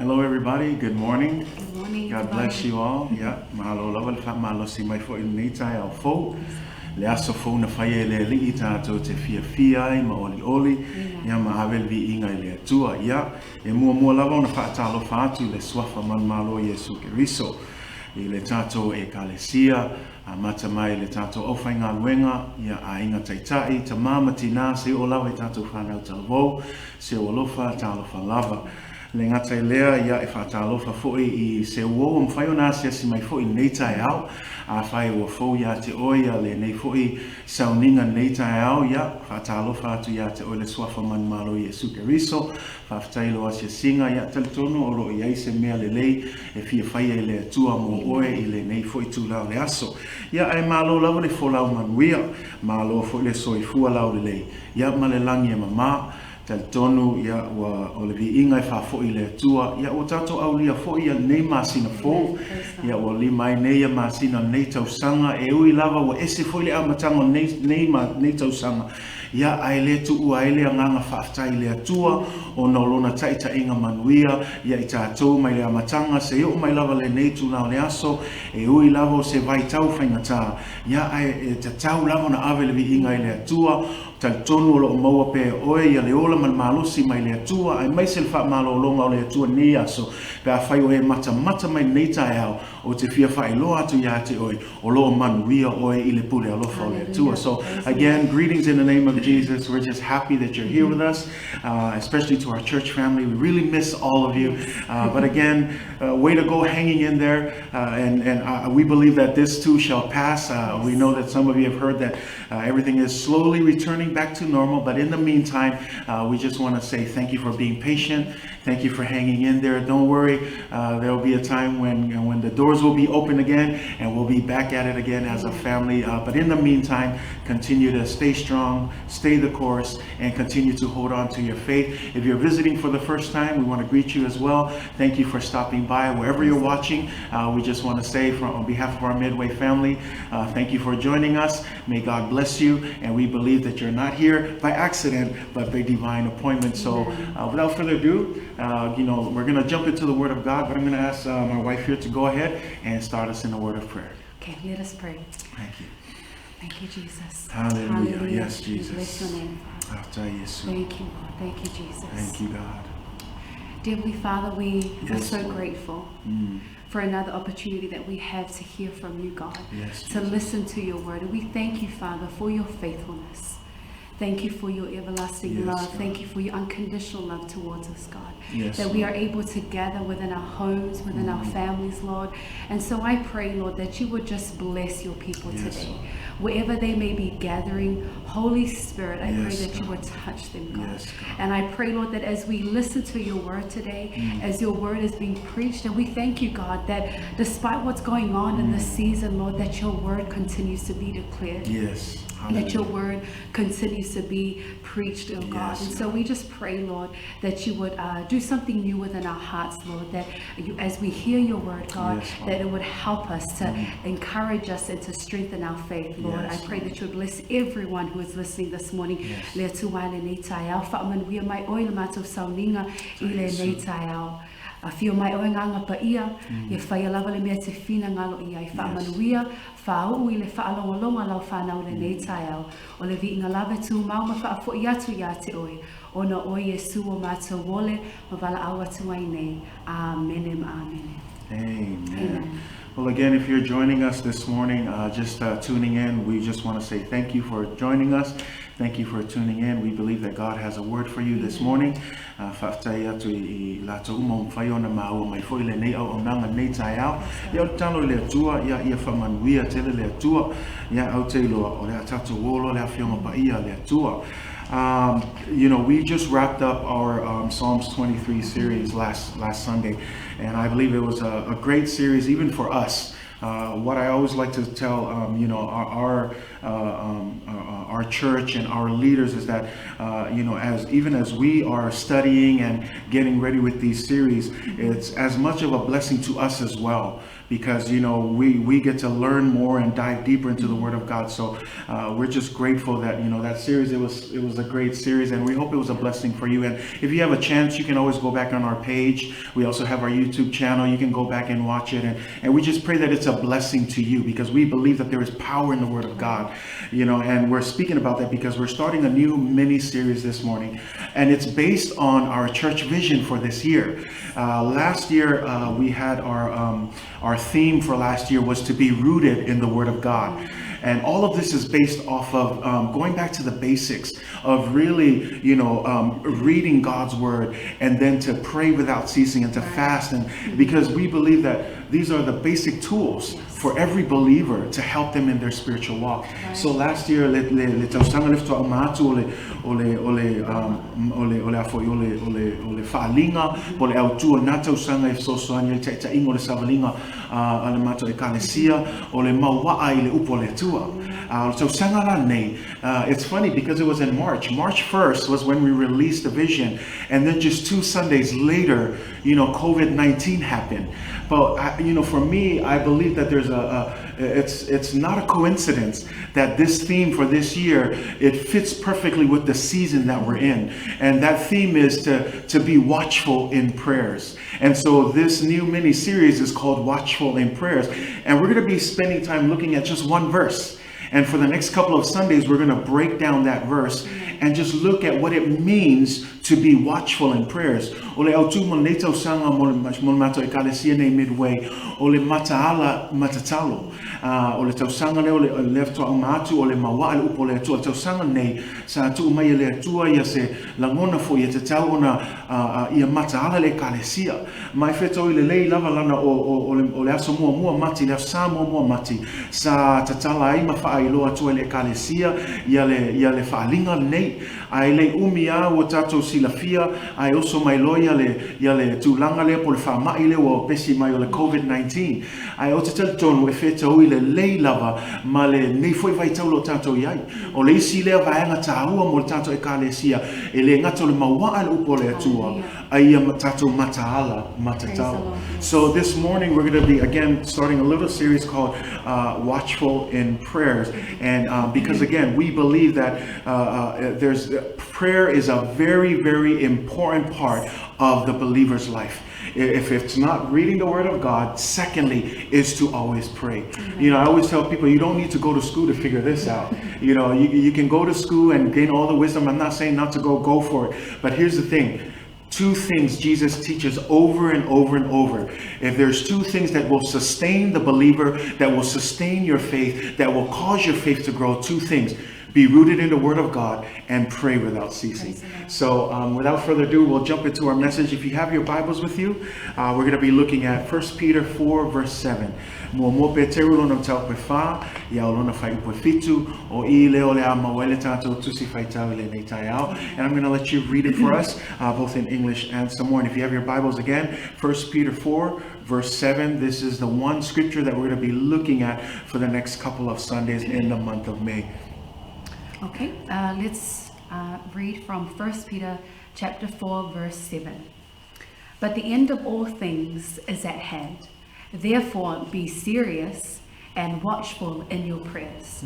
Hello, everybody. Good morning. Good morning. God bless you all. Yeah, mahalo lava le mahalo si mai fo in nei au fo. Le aso fo na fai le li tato te fia I ma oli. Ya ma avel vi inga le tua. Ya e mua lava na fatalo fatu le swafa man malo Yesu Keriso. I le tato e kalesia. A mata mai le tato o whainga luenga, ia a inga taitai, ta mama tina, se o lawa e tato whanau talvo, se o alofa, talofa lava. Le ngatai lea, ia e whatalofa foi I se uo mwhai o nasia si mai foi nei tai au, a whai ua fo ia te oia le nei foi sauninga nei tai au, ia whatalofa atu ia te oile swafa man malo Yesu Keriso, whaftailo asia singa, ia talitono o ro ia se mea le lei, e fia whai e le atua mo oe I le nei foi tu lau le aso. Ia ai malo lau le folau manuia, malo foi le soifua lau le lei, ia ma le langi e mama, talitono ia ua o le vi inga e whafoi le atua, ia o tato au lia foi ia nei masina fo, ia o li mai nei a masina nei tausanga, e ui lava ua ese foi le amatanga nei tausanga, ia ai le tu ua ele anganga whaftai le atua, o na lona taita inga manuia, ia I tātou mai le amatanga, se o mai lava le nei tu nao le aso, e ui lava o se vai tau whaingata, ia ai e te tau lava na ave le vi inga I le atua, talitono lo maua pe oe ia le ola man malosi mai le atua, ai mai se le wha malo longa o le atua ni aso, pe a whai oe mata mai nei tai au, o te fia whai loa atu ia te oe, o lo manuia oe I le pule alofa o le atua. So again, greetings in the name of Jesus. We're just happy that you're here with us, especially to our church family. We really miss all of you. But again, way to go hanging in there. And we believe that this too shall pass. We know that some of you have heard that everything is slowly returning back to normal. But in the meantime, we just want to say thank you for being patient. Thank you for hanging in there. Don't worry. There will be a time when the doors will be open again and we'll be back at it again as a family. But in the meantime, continue to stay strong, stay the course, and continue to hold on to your faith. If you're visiting for the first time, we want to greet you as well. Thank you for stopping by wherever you're watching. We just want to say on behalf of our Midway family, thank you for joining us. May God bless you. And we believe that you're not here by accident, but by divine appointment. So without further ado, we're going to jump into the Word of God, but I'm going to ask my wife here to go ahead and start us in a word of prayer. Okay, let us pray. Thank you. Thank you, Jesus. Hallelujah. Yes, Jesus. We bless your name, Father. Thank you, Lord. Thank you, Jesus. Thank you, God. Dear Heavenly Father, we are Yes, so Lord. grateful for another opportunity that we have to hear from you, God, Yes, to Jesus. listen to your word. And we thank you, Father, for your faithfulness. Thank you for your everlasting Yes, love. God. Thank you for your unconditional love towards us, God. Yes, That we Lord. are able to gather within our homes, within our families, Lord. And so I pray, Lord, that you would just bless your people Yes, today. Lord. Wherever they may be gathering, Holy Spirit, I pray Yes, that you God. would touch them, God. Yes, God. And I pray, Lord, that as we listen to your word today, as your word is being preached, and we thank you, God, that despite what's going on in this season, Lord, that your word continues to be declared. Yes. That your Hallelujah. word continues to be preached, oh God. Yes, And so we just pray, Lord, that you would do something new within our hearts, Lord, that as we hear your word, God, Yes, Lord. that it would help us to encourage us and to strengthen our faith, Lord. Yes, I pray Lord. that you would bless everyone who is listening this morning. Yes. Le tuai le nei tai au, whaamanuia mai oi le mātou sauninga I le Yes, nei Lord. tai au. A whio mai oi nganga pa ia, e whai lava le mea te whina ngalo ia, I whaamanuia, whaau I le whaalonga lau whanau le nei tai au, o le vi inga lava tu mau ma whaafo I atu ia te oi, o na oi Yesu o mātou wole, ma wala au atu ai nei. Amen and amen. Amen. Amen. Well, again, if you're joining us this morning, just tuning in, we just want to say thank you for joining us. Thank you for tuning in. We believe that God has a word for you this morning. Whaftai atu I lato umo mwhai ona mau mai foi le nei au o nanga nei tai au. Ia o talo le atua, ia whamanuia tele le atua, ia au te iloa o le atatu wolo le awhionga pa ia le atua. We just wrapped up our Psalms 23 series last Sunday, and I believe it was a great series even for us. What I always like to tell, our church and our leaders is that, as we are studying and getting ready with these series, it's as much of a blessing to us as well, because we get to learn more and dive deeper into the Word of God. So we're just grateful that that series, it was a great series, and we hope it was a blessing for you. And if you have a chance, you can always go back on our page. We also have our YouTube channel. You can go back and watch it, and we just pray that it's a blessing to you, because we believe that there is power in the Word of God. And we're speaking about that because we're starting a new mini series this morning, and it's based on our church vision for this year. Last year we had our theme for last year was to be rooted in the Word of God. And all of this is based off of going back to the basics of really, reading God's Word, and then to pray without ceasing and to fast. And because we believe that these are the basic tools for every believer to help them in their spiritual walk. So last year, it's funny because it was in March. March 1st was when we released the vision, and then just 2 Sundays later, COVID-19 happened. But for me, I believe that there's it's not a coincidence that this theme for this year, it fits perfectly with the season that we're in, and that theme is to be watchful in prayers. And so this new mini series is called Watchful in Prayers, and we're going to be spending time looking at just one verse. And for the next couple of Sundays, we're going to break down that verse and just look at what it means to be watchful in prayers. Ole autu mo leto sanga mo mato ekalesia nei midway. Ole mataala matatalo. Ole tau sanga le ole lefto au matu ole mawa al upole tu tau sanga nei sa tu mai le tua ia se langona fo ia tau ona ia mataala le ekalesia. Mai feto ile lei lava lana ole aso mua mati le sa mua mati sa tatala ai mafa ai loa tu le ekalesia ia le faalinga nei ai le umia o tato silafia ai oso mai loia le tulanga le por fa mai le o pesi mai le COVID-19 ai o tato tonu e feto ile lei lava ma le nei foi vai taulo tato iai o le isi le vaenga taua mo tato ekalesia e le ngato le mawa al upole atua ai tato mataala matatalo. So this morning we're going to be again starting a little series called Watchful in Prayers, and because again we believe that prayer is a very, very important part of the believer's life. If it's not reading the Word of God, secondly, is to always pray. I always tell people you don't need to go to school to figure this out. You can go to school and gain all the wisdom. I'm not saying not to go for it, but here's the thing. 2 things Jesus teaches over and over and over. If there's 2 things that will sustain the believer, that will sustain your faith, that will cause your faith to grow, 2 things. Be rooted in the Word of God and pray without ceasing. So without further ado, we'll jump into our message. If you have your Bibles with you, we're going to be looking at 1 Peter 4 verse 7. Peteru lona tau pefa, ya lona fai upefitu, o I leo le amawele tato tusi fai tau le nei taiao. And I'm going to let you read it for us, both in English and some more. And if you have your Bibles again, 1 Peter 4 verse 7, this is the one scripture that we're going to be looking at for the next couple of Sundays in the month of May. Okay, let's read from 1 Peter chapter 4 verse 7. But the end of all things is at hand. Therefore be serious and watchful in your prayers.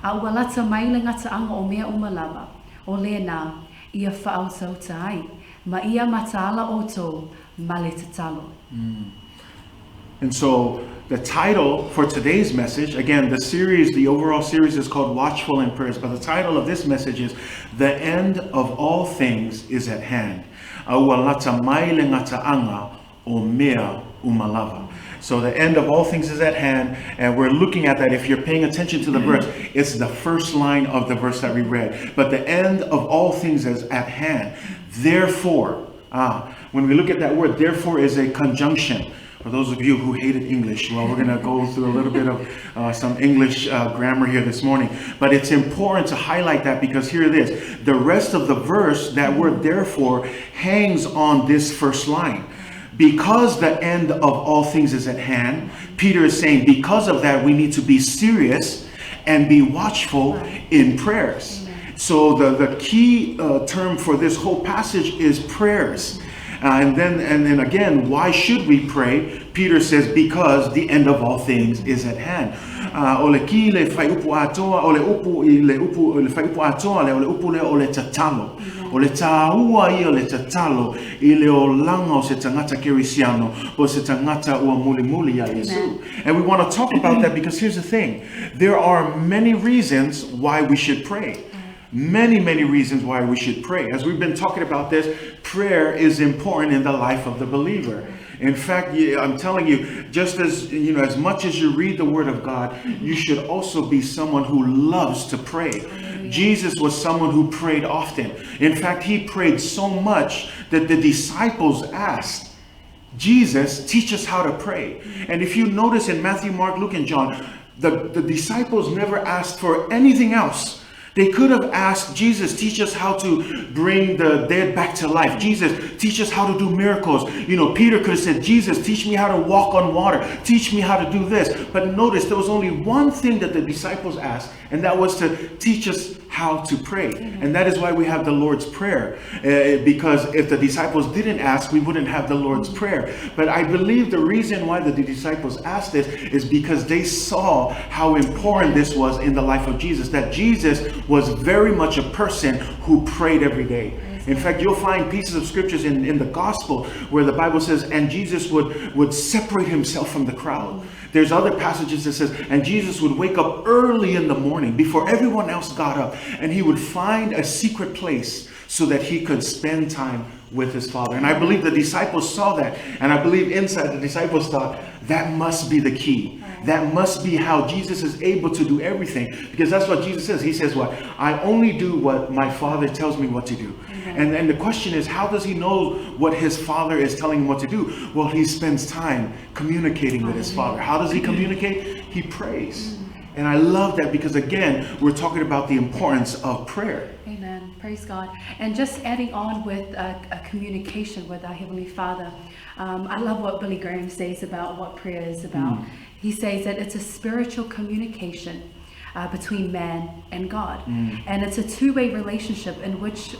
Walata mai le gata'aga o mea umalava o lena ia whaautau tai ma ia mataala oto ma le tatalo. And so the title for today's message, again, the overall series is called Watchful in Prayers, but the title of this message is The End of All Things is at Hand. So the end of all things is at hand, and we're looking at that. If you're paying attention to the verse, it's the first line of the verse that we read. But the end of all things is at hand. Therefore, when we look at that word, therefore is a conjunction. For those of you who hated English, well, we're going to go through a little bit of some English grammar here this morning. But it's important to highlight that because here it is. The rest of the verse, that word therefore, hangs on this first line. Because the end of all things is at hand, Peter is saying because of that, we need to be serious and be watchful in prayers. So the key term for this whole passage is prayers. And then again, why should we pray? Peter says, because the end of all things is at hand. Ole ki le fai upu atoa, ole upu I le upu le fai upu atoa, le ole upu le ole tatalo. Ole taua I ole tatalo, I le o langa o se tangata kerisiano, o se tangata ua muli muli ya Yesu. And we want to talk about that because here's the thing. There are many reasons why we should pray. Many reasons why we should pray. As we've been talking about this, prayer is important in the life of the believer. In fact, I'm telling you, just as as much as you read the Word of God, you should also be someone who loves to pray. Jesus was someone who prayed often. In fact, he prayed so much that the disciples asked, Jesus, teach us how to pray. And if you notice in Matthew, Mark, Luke, and John, the disciples never asked for anything else. They could have asked Jesus, teach us how to bring the dead back to life. Jesus, teach us how to do miracles. Peter could have said, Jesus, teach me how to walk on water. Teach me how to do this. But notice there was only one thing that the disciples asked, and that was to teach us how to pray. And that is why we have the Lord's Prayer. Because if the disciples didn't ask, we wouldn't have the Lord's Prayer. But I believe the reason why the disciples asked this is because they saw how important this was in the life of Jesus. That Jesus was very much a person who prayed every day. In fact, you'll find pieces of scriptures in the gospel where the Bible says, and Jesus would separate himself from the crowd. There's other passages that says, and Jesus would wake up early in the morning before everyone else got up, and he would find a secret place so that he could spend time with his Father. And I believe the disciples saw that, and I believe inside the disciples thought, that must be the key. That must be how Jesus is able to do everything. Because that's what Jesus says. He says what? I only do what my Father tells me what to do. And the question is, how does he know what his Father is telling him what to do? Well, he spends time communicating with his Father. How does he communicate? He prays. And I love that because, again, we're talking about the importance of prayer. Amen. Praise God. And just adding on with a communication with our Heavenly Father, I love what Billy Graham says about what prayer is about. He says that it's a spiritual communication between man and God. And it's a two-way relationship in which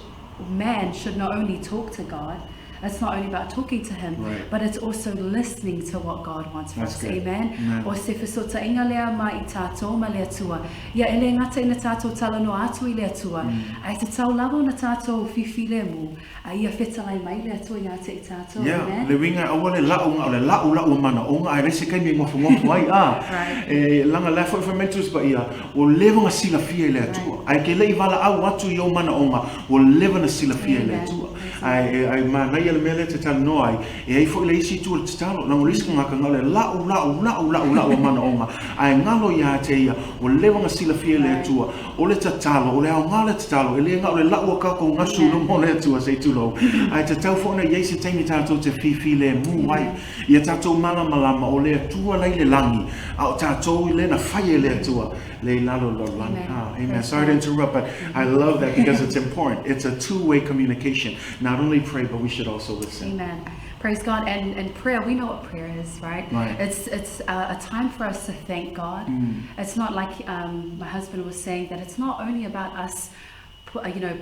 man should not only talk to God, it's not only about talking to him, but it's also listening to what God wants for us. Amen. O se fesota inga lea ma I tātou ma lea tua. Ia ele ngata ina tātou tala no atu I lea tua. Ai te tau lavo na tātou whiwhi le mu. Ai ia whetalai mai lea tua ia te I tātou. Amen. Le winga awa le lau mana o ngā rese kai me ngofu ai. E langa lefo fermentus ba ia. O lewa nga sila fia lea tua. Ai ke lei vala au atu I o mana o ngā. O lewa na sila fia lea tua. Ai ma le mele te tala noai e ai fo le isi tu te talo na ngolisi nga ka ngale lau mana onga ai ngalo ia te ia o lewa nga sila fia le tua o le tatalo o le au ngale tatalo e le nga o le lau ka ko ngasu no mo le tua se tulo ai te tau fo na yeisi taimi tato te fifi le mu wai ia tato mana malama o le tua lai le langi au tato I le na faye le tua le lalo lo langi. Amen. Sorry to interrupt, but I love that because it's important. It's a two-way communication. Not only pray, but we should also listen. Amen. Praise God. And prayer, we know what prayer is, right? It's a time for us to thank God. It's not like my husband was saying, that it's not only about us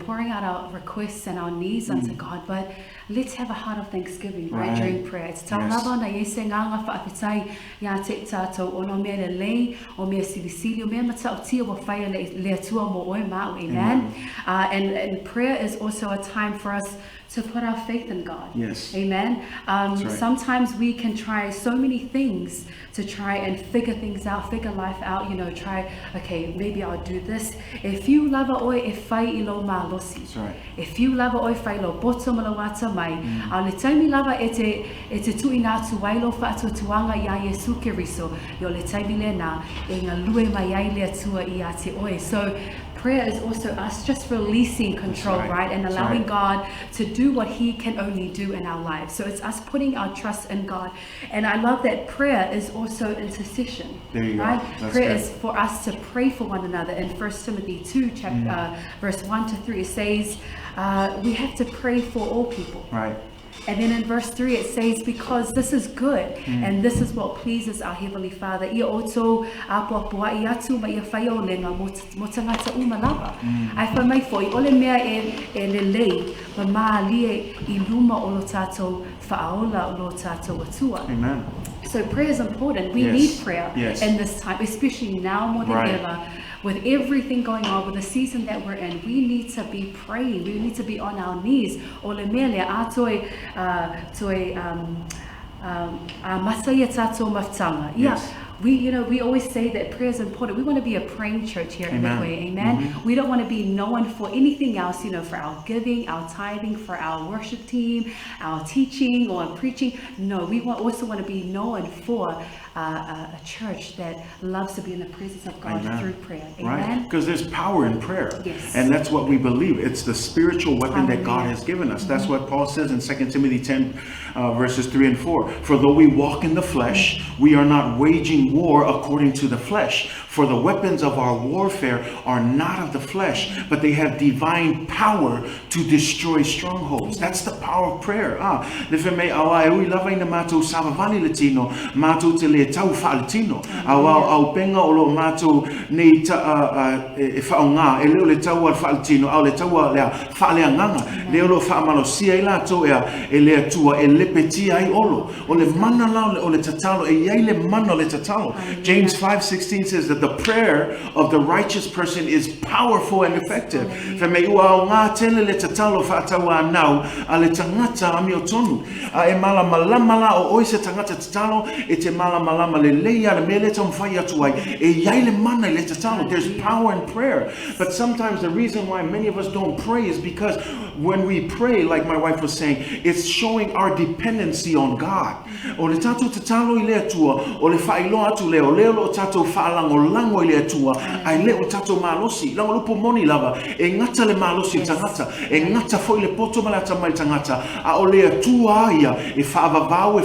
pouring out our requests and our needs unto God, but let's have a heart of thanksgiving, right, during prayer. It's tau lava na yese nganga whaapitai ia te tātou ono mea le lei, o mea silisili, o mea matau tia wa whaia le atua mo oe mau, amen. And prayer is also a time for us to put our faith in God. Yes. Amen. Sometimes we can try so many things to try and figure things out, figure life out, okay, maybe I'll do this. If you lava oi e whai I lo malosi. If you lava oi whai lo boto malawata mai, au le taimi lava e te tui nā tu wailo whaatua tuanga ia Yesu Kiriso, yo le taimi le nā, e ngā lue mai ai le atua I a te oi. So prayer is also us just releasing control, right? And allowing God to do what he can only do in our lives. So it's us putting our trust in God. And I love that prayer is also intercession. There you right? go. Prayer is for us to pray for one another. In 1 Timothy 2, verse 1 to 3, it says, we have to pray for all people. Right. And then in verse 3 it says, because this is good and this is what pleases our Heavenly Father. Ia oto apuapua I atu ma ia whai o lenga mo tangata umalava. Ai whai mai foi, ole mea e lelei ma maa lie I luma o lo tātou whaola o lo tātou atua. Amen. So prayer is important. We need prayer in this time, especially now more than ever. With everything going on, with the season that we're in, we need to be praying. We need to be on our knees. Ole mele atoi masaya tato maftanga. Yes. We always say that prayer is important. We want to be a praying church here at Midway, amen. We don't want to be known for anything else, for our giving, our tithing, for our worship team, our teaching or preaching. No, we also want to be known for a church that loves to be in the presence of God through prayer, amen. Right, because there's power in prayer, yes. And that's what we believe. It's the spiritual weapon that God has given us. That's what Paul says in 2 Timothy 10 verses 3 and 4. For though we walk in the flesh, we are not waging war according to the flesh. For the weapons of our warfare are not of the flesh, but they have divine power to destroy strongholds. That's the power of prayer. Tau whaaletino au penga o lo mātou nei e whaonga e leo le tau al whaaletino au le tau a lea whaaleanganga leo lo whaamalosia I lātou e lea tua e lepetia ai olo o le mana lao o le tatalo e iai le mana o le tatalo. James 5:16 says that the prayer of the righteous person is powerful and effective. Whame ua o ngā tele le tatalo whaataua nau a le tangata ami o tonu e mala malamala o oise tangata tatalo e te mala there's power in prayer. But sometimes the reason why many of us don't pray is because when we pray, like my wife was saying, it's showing our dependency on God. O le tatou tatalo I lea tua, o le whailo atu leo, leo lo tatou whaalango lango I lea tua, ai leo tatou malosi, lango lupo moni lava, e ngata le malosi tangata, e ngata foi le poto malata mai tangata, a o lea tua ia, e whaavavau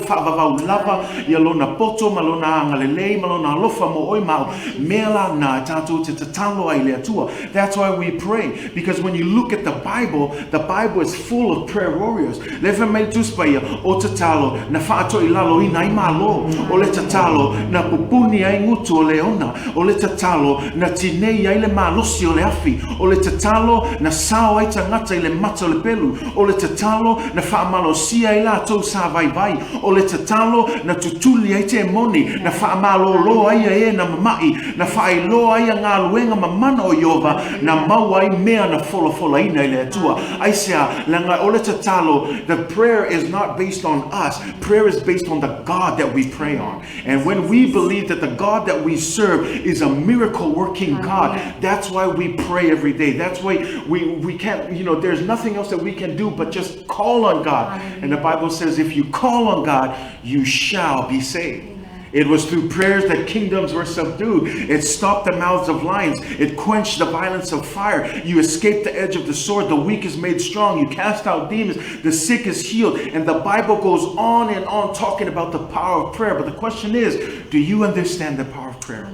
lava, ia lona poto malona ngalelei malona alofa mo oi mau mela na tatou te tatalo ai lea tua. That's why we pray, because when you look at the Bible is full of prayer warriors. Leva mai tuspaia o tatalo na whaato I lalo ina I malo, o le tatalo na pupuni ai ngutu o leona, o le tatalo na tinei ai le malosi o le afi, o le tatalo na sao ai tangata I le mata o le pelu, o le tatalo na whaamalosia I latou sa vai vai, o le tatalo na tutuli ai te moni, na whaamalo ai e na mamai, na whailo ai ngā luenga mamana o Iova, na mau ai mea na fola ina I le atua. Ai sea, langa o le tatalo, the prayer is not based on us. Prayer is based on the God that we pray on. And when we believe that the God that we serve is a miracle working God, that's why we pray every day. That's why we can't, there's nothing else that we can do but just call on God. And the Bible says if you call on God, you shall be saved. It was through prayers that kingdoms were subdued. It stopped the mouths of lions. It quenched the violence of fire. You escaped the edge of the sword. The weak is made strong. You cast out demons. The sick is healed. And the Bible goes on and on talking about the power of prayer. But the question is, do you understand the power of prayer?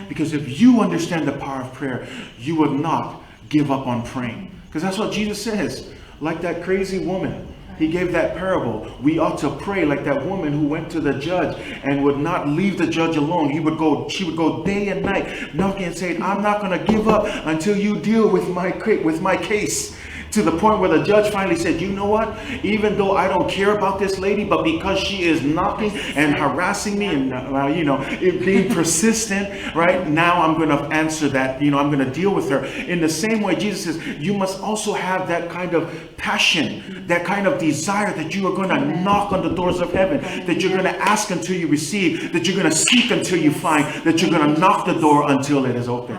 Because if you understand the power of prayer, you would not give up on praying. Because that's what Jesus says. Like that crazy woman. He gave that parable. We ought to pray like that woman who went to the judge and would not leave the judge alone. She would go day and night knocking and saying, I'm not going to give up until you deal with my case. To the point where the judge finally said, you know what? Even though I don't care about this lady, but because she is knocking and harassing me and, being persistent, right? Now I'm going to answer that, I'm going to deal with her. In the same way, Jesus says, you must also have that kind of passion, that kind of desire that you are going to knock on the doors of heaven, that you're going to ask until you receive, that you're going to seek until you find, that you're going to knock the door until it is open.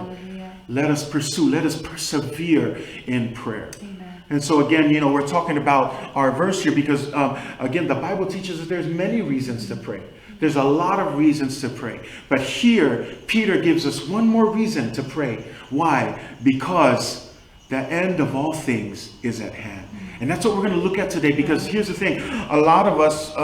Let us pursue, let us persevere in prayer. And so again, we're talking about our verse here because, again, the Bible teaches that there's many reasons to pray. There's a lot of reasons to pray. But here, Peter gives us one more reason to pray. Why? Because the end of all things is at hand. And that's what we're going to look at today, because here's the thing. A lot of us,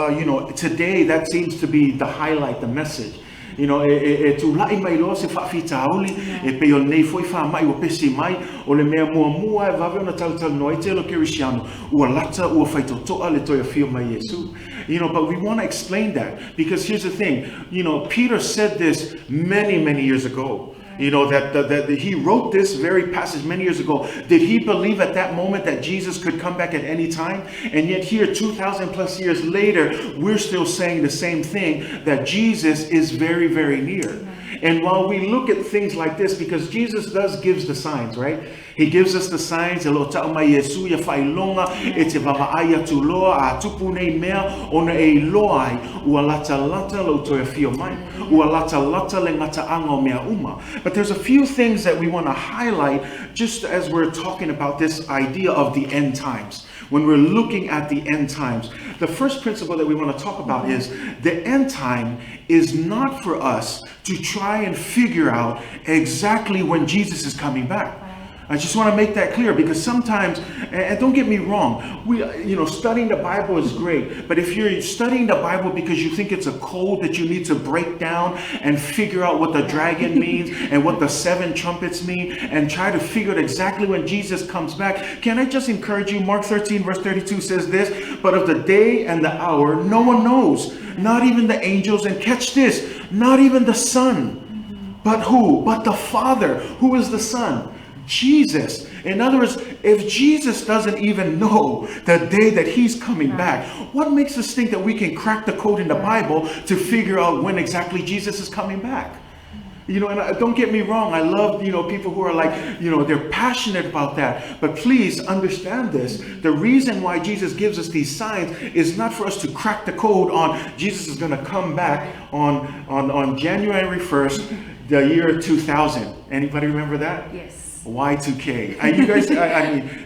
today that seems to be the highlight, the message. tu lai mai lo se whawhitauli, pe o nei foi wha mai o pesi mai, o le mea mua e vave ona tau noi te lo kerisiano, ua lata ua whaitotoa le toia fio mai Yesu. But we want to explain that, because here's the thing, Peter said this many years ago. That he wrote this very passage many years ago. Did he believe at that moment that Jesus could come back at any time? And yet here, 2,000 plus years later, we're still saying the same thing, that Jesus is very, very near. And while we look at things like this, because Jesus gives the signs, right? He gives us the signs. Ua lata le gata'aga o mea uma. But there's a few things that we want to highlight just as we're talking about this idea of the end times. When we're looking at the end times, the first principle that we want to talk about is the end time is not for us to try and figure out exactly when Jesus is coming back. I just want to make that clear, because sometimes, and don't get me wrong, studying the Bible is great, but if you're studying the Bible because you think it's a code that you need to break down and figure out what the dragon means and what the 7 trumpets mean and try to figure out exactly when Jesus comes back, can I just encourage you? Mark 13 verse 32 says this, but of the day and the hour no one knows, not even the angels, and catch this, not even the Son, but who? But the Father. Who is the Son? Jesus. In other words, if Jesus doesn't even know the day that he's coming back, what makes us think that we can crack the code in the Bible to figure out when exactly Jesus is coming back? And don't get me wrong, I love, people who are like, they're passionate about that. But please understand this. The reason why Jesus gives us these signs is not for us to crack the code on Jesus is going to come back on January 1st, the year 2000. Anybody remember that? Yes. Y2K. You guys,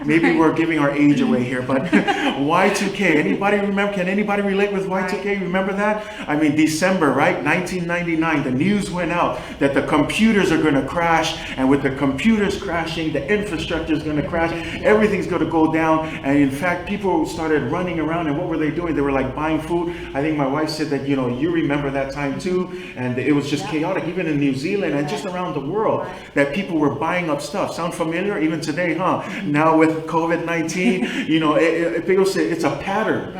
maybe we're giving our age away here, but Y2K. Anybody remember? Can anybody relate with Y2K? Remember that? December, right? 1999. The news went out that the computers are going to crash, and with the computers crashing, the infrastructure is going to crash. Everything's going to go down. And in fact, people started running around, and what were they doing? They were like buying food. I think my wife said that, you remember that time too, and it was just chaotic, even in New Zealand and just around the world, that people were buying up stuff. Sound familiar? Even today, huh? Now with COVID-19, people say it's a pattern.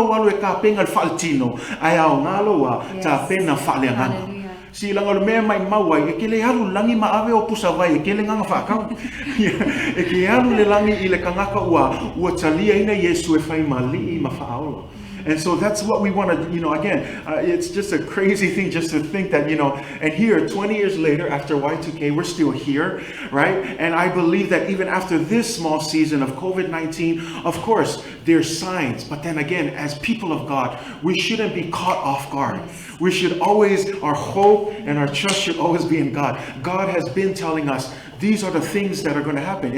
Walu e ka penga al faltino ai au ngalo ta pena fale ngana si lango me mai maua e kele halu langi ma ave o pusa vai e kele nganga fa ka e ke halu le langi i le kangaka ua talia ina Yesu e fai mali ma faolo. And so that's what we want to, again, it's just a crazy thing just to think that, and here 20 years later after Y2K, we're still here, right? And I believe that even after this small season of COVID-19, of course, there's signs. But then again, as people of God, we shouldn't be caught off guard. We should always, our hope and our trust should always be in God. God has been telling us, these are the things that are going to happen.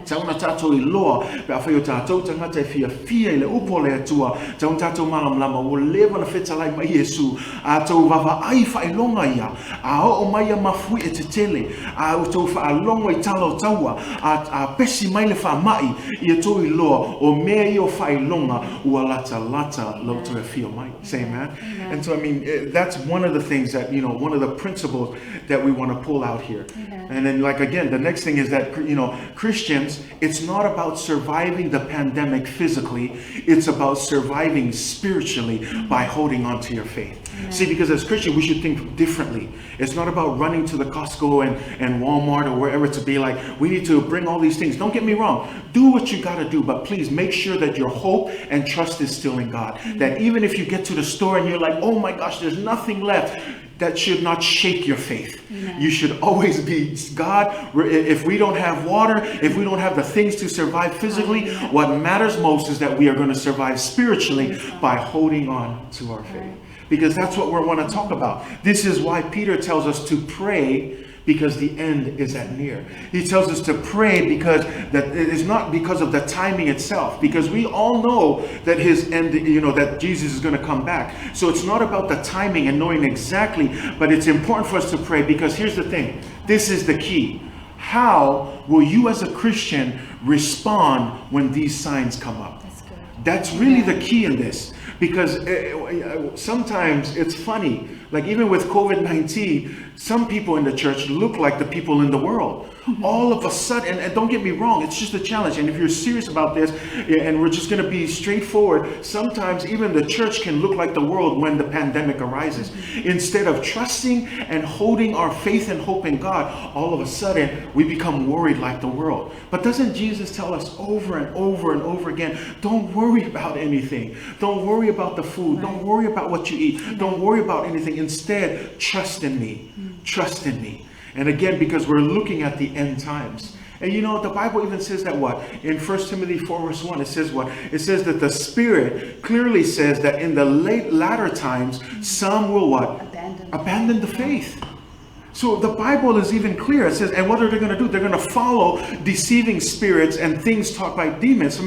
Tauna tātou I loa, pe awhai o tātou tangata e fia I le upo le atua, tauna tātou malamlama o lewa na whetalai mai Yesu, a tau wawa ai whaelonga ia, a o mai a mafui e te tele, a o tau whaelonga I talo taua, a pesi mai le whaamai, I a tau I loa, o mea I o whaelonga, ua lata lauto e fia mai. Say amen? And so, that's one of the things that, one of the principles that we want to pull out here. And then, again, the next thing is that, Christians, it's not about surviving the pandemic physically, it's about surviving spiritually by holding on to your faith. See, because as Christians, we should think differently. It's not about running to the Costco and Walmart or wherever to be like, we need to bring all these things. Don't get me wrong. Do what you got to do, but please make sure that your hope and trust is still in God. That even if you get to the store and you're like, oh my gosh, there's nothing left, that should not shake your faith. You should always be, God, if we don't have water, if we don't have the things to survive physically, what matters most is that we are going to survive spiritually by holding on to our faith. Because that's what we want to talk about. This is why Peter tells us to pray because the end is at near. He tells us to pray because that it is not because of the timing itself, because we all know that his end, that Jesus is going to come back. So it's not about the timing and knowing exactly, but it's important for us to pray, because here's the thing. This is the key. How will you as a Christian respond when these signs come up? That's good. That's really the key in this, because sometimes it's funny. Like even with COVID-19, some people in the church look like the people in the world. All of a sudden, and don't get me wrong, it's just a challenge. And if you're serious about this, and we're just going to be straightforward, sometimes even the church can look like the world when the pandemic arises. Instead of trusting and holding our faith and hope in God, all of a sudden we become worried like the world. But doesn't Jesus tell us over and over and over again, don't worry about anything. Don't worry about the food. Don't worry about what you eat. Don't worry about anything. Instead, trust in me. Trust in me. And again, because we're looking at the end times. And the Bible even says that what? In 1 Timothy 4 verse 1, it says what? It says that the Spirit clearly says that in the latter times, some will what? Abandon the faith. So the Bible is even clear. It says, and what are they going to do? They're going to follow deceiving spirits and things taught by demons. So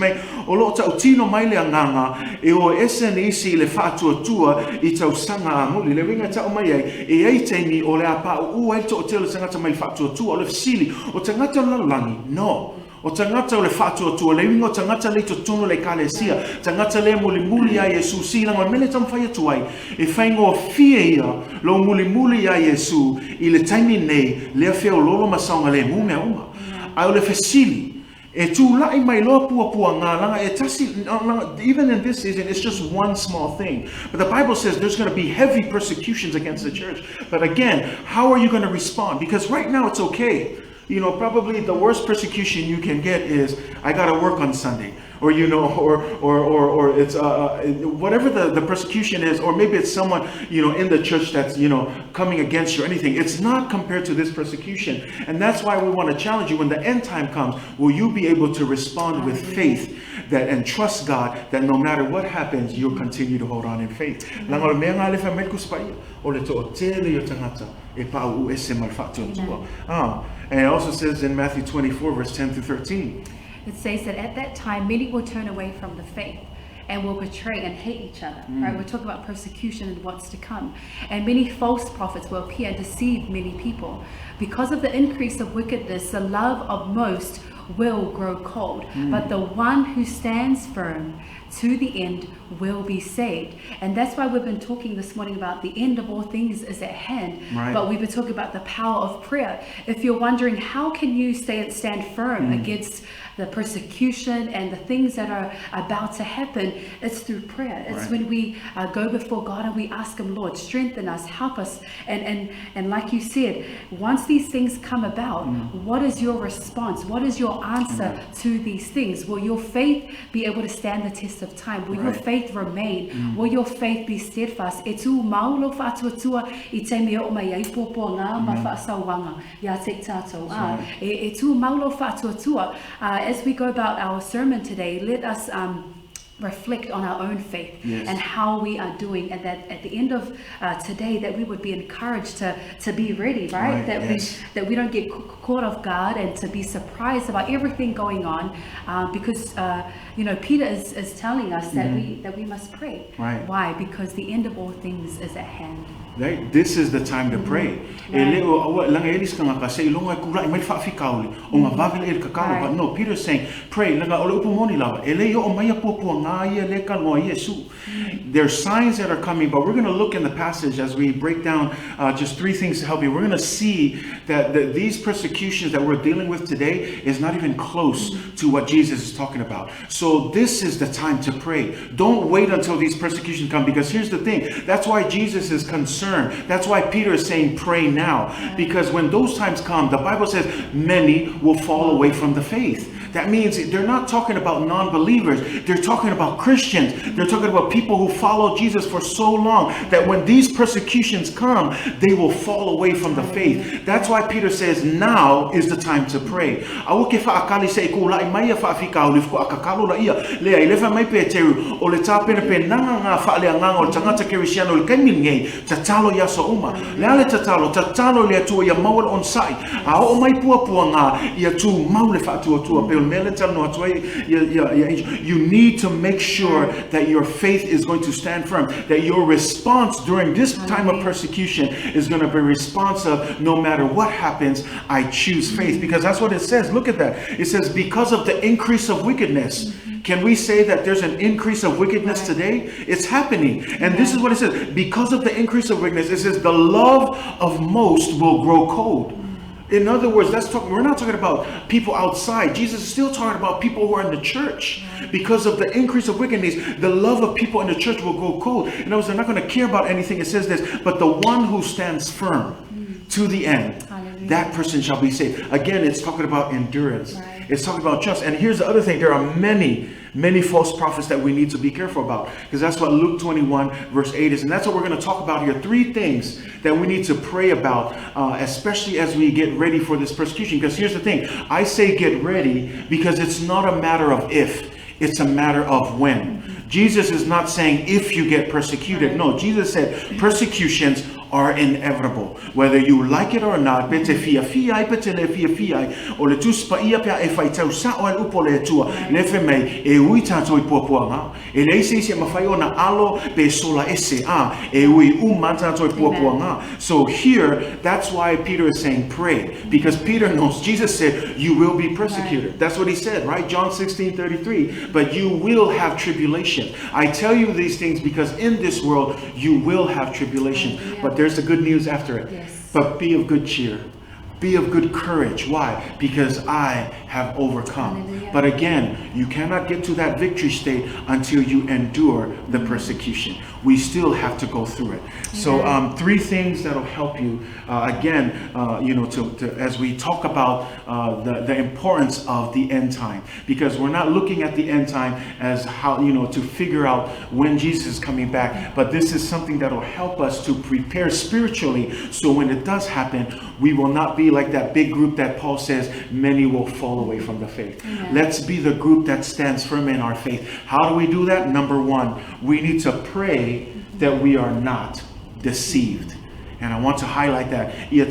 no. O tangata o le whātua tua, le wingo tangata le tutono le kalesia, tangata le muli a Yesu, silang o mele tam whai atuai, e whaingo fia ia, lo muli a Yesu, I le taimi nei, lea wheo lolo masaunga le mumea unga. Ai o le whesili, e tū lai mai loa pua ngā langa, e tasi, even in this season, it's just one small thing. But the Bible says there's going to be heavy persecutions against the church. But again, how are you going to respond? Because right now it's okay. Probably the worst persecution you can get is, I got to work on Sunday. Or, or it's, whatever the persecution is, or maybe it's someone, in the church that's, coming against you or anything. It's not compared to this persecution. And that's why we want to challenge you when the end time comes. Will you be able to respond with faith and trust God that no matter what happens, you'll continue to hold on in faith? And it also says in Matthew 24, verse 10 through 13. It says that at that time, many will turn away from the faith and will betray and hate each other. Right? We're talking about persecution and what's to come. And many false prophets will appear and deceive many people. Because of the increase of wickedness, the love of most will grow cold. But the one who stands firm to the end will be saved. And that's why we've been talking this morning about the end of all things is at hand. Right. But we've been talking about the power of prayer. If you're wondering, how can you stand firm against the persecution and the things that are about to happen? It's through prayer. It's when we go before God and we ask him, Lord, strengthen us, help us. And like you said, once these things come about, what is your response? What is your answer to these things? Will your faith be able to stand the test of time? Will your faith remain? Will your faith be steadfast? E tu maulo whaatuatua I te mea o mai ai popo ngā ma whaasawanga ia te tātou. E tu maulo whaatuatua. As we go about our sermon today, let us reflect on our own faith and how we are doing, and that at the end of today that we would be encouraged to be ready, right? That we don't get caught off guard and to be surprised about everything going on, because Peter is telling us that we must pray. Why? Because the end of all things is at hand. Right? This is the time to pray. But no, Peter's saying, pray. There's signs that are coming, but we're going to look in the passage as we break down just three things to help you. We're going to see that these persecutions that we're dealing with today is not even close to what Jesus is talking about. So this is the time to pray. Don't wait until these persecutions come, because here's the thing. That's why Jesus is concerned. That's why Peter is saying pray now. Because when those times come, the Bible says many will fall away from the faith. That means they're not talking about non-believers. They're talking about Christians. They're talking about people who follow Jesus for so long that when these persecutions come, they will fall away from the faith. That's why Peter says now is the time to pray. Au ke whaakali se ku lai mai a whaafika o lifu akakalo la ia. Lea I lewa mai Peteru o le tāpena pe nanga ngā whaaleanganga o le tangata kerisiano le kaimingei tatalo ia so uma. Lea le tatalo le atua ia maua on sai. A o mai puapua ngā ia tu mau le whaatua pe o mele tano atua you need to make sure that your faith is going to stand firm, that your response during this time of persecution is going to be responsive no matter what happens. I choose faith, because that's what it says. Look at that. It says because of the increase of wickedness. Can we say that there's an increase of wickedness today? It's happening. And this is what it says. Because of the increase of wickedness, it says the love of most will grow cold. In other words, we're not talking about people outside. Jesus is still talking about people who are in the church. Because of the increase of wickedness, the love of people in the church will grow cold. In other words, they're not going to care about anything. It says this, but the one who stands firm to the end, that person shall be saved. Again, it's talking about endurance. Right. It's talking about trust. And here's the other thing. There are many false prophets that we need to be careful about, because that's what Luke 21 verse 8 is. And that's what we're going to talk about here. 3 things that we need to pray about, especially as we get ready for this persecution. Because here's the thing. I say get ready because it's not a matter of if, it's a matter of when. Jesus is not saying if you get persecuted. No, Jesus said persecutions are inevitable, whether you like it or not. Bete fia petele fia o le tuspa ia pia e fai tau sa o upo le tua le femei e ui tato I puapuanga e le ise mafai ona alo be sola ese e ui tato I puapuanga. So here, that's why Peter is saying pray, because Peter knows Jesus said you will be persecuted. Right. That's what he said, right? John 16:33. But you will have tribulation. I tell you these things because in this world you will have tribulation. But there's the good news after it. Yes. But be of good cheer. Be of good courage. Why? Because I have overcome. Hallelujah. But again, you cannot get to that victory state until you endure the persecution. We still have to go through it. So 3 things that'll help you to as we talk about the importance of the end time, because we're not looking at the end time as how to figure out when Jesus is coming back, but this is something that'll help us to prepare spiritually, so when it does happen, we will not be like that big group that Paul says many will fall away from the faith. Amen. Let's be the group that stands firm in our faith. How do we do that? Number 1, we need to pray that we are not deceived. And I want to highlight that. Where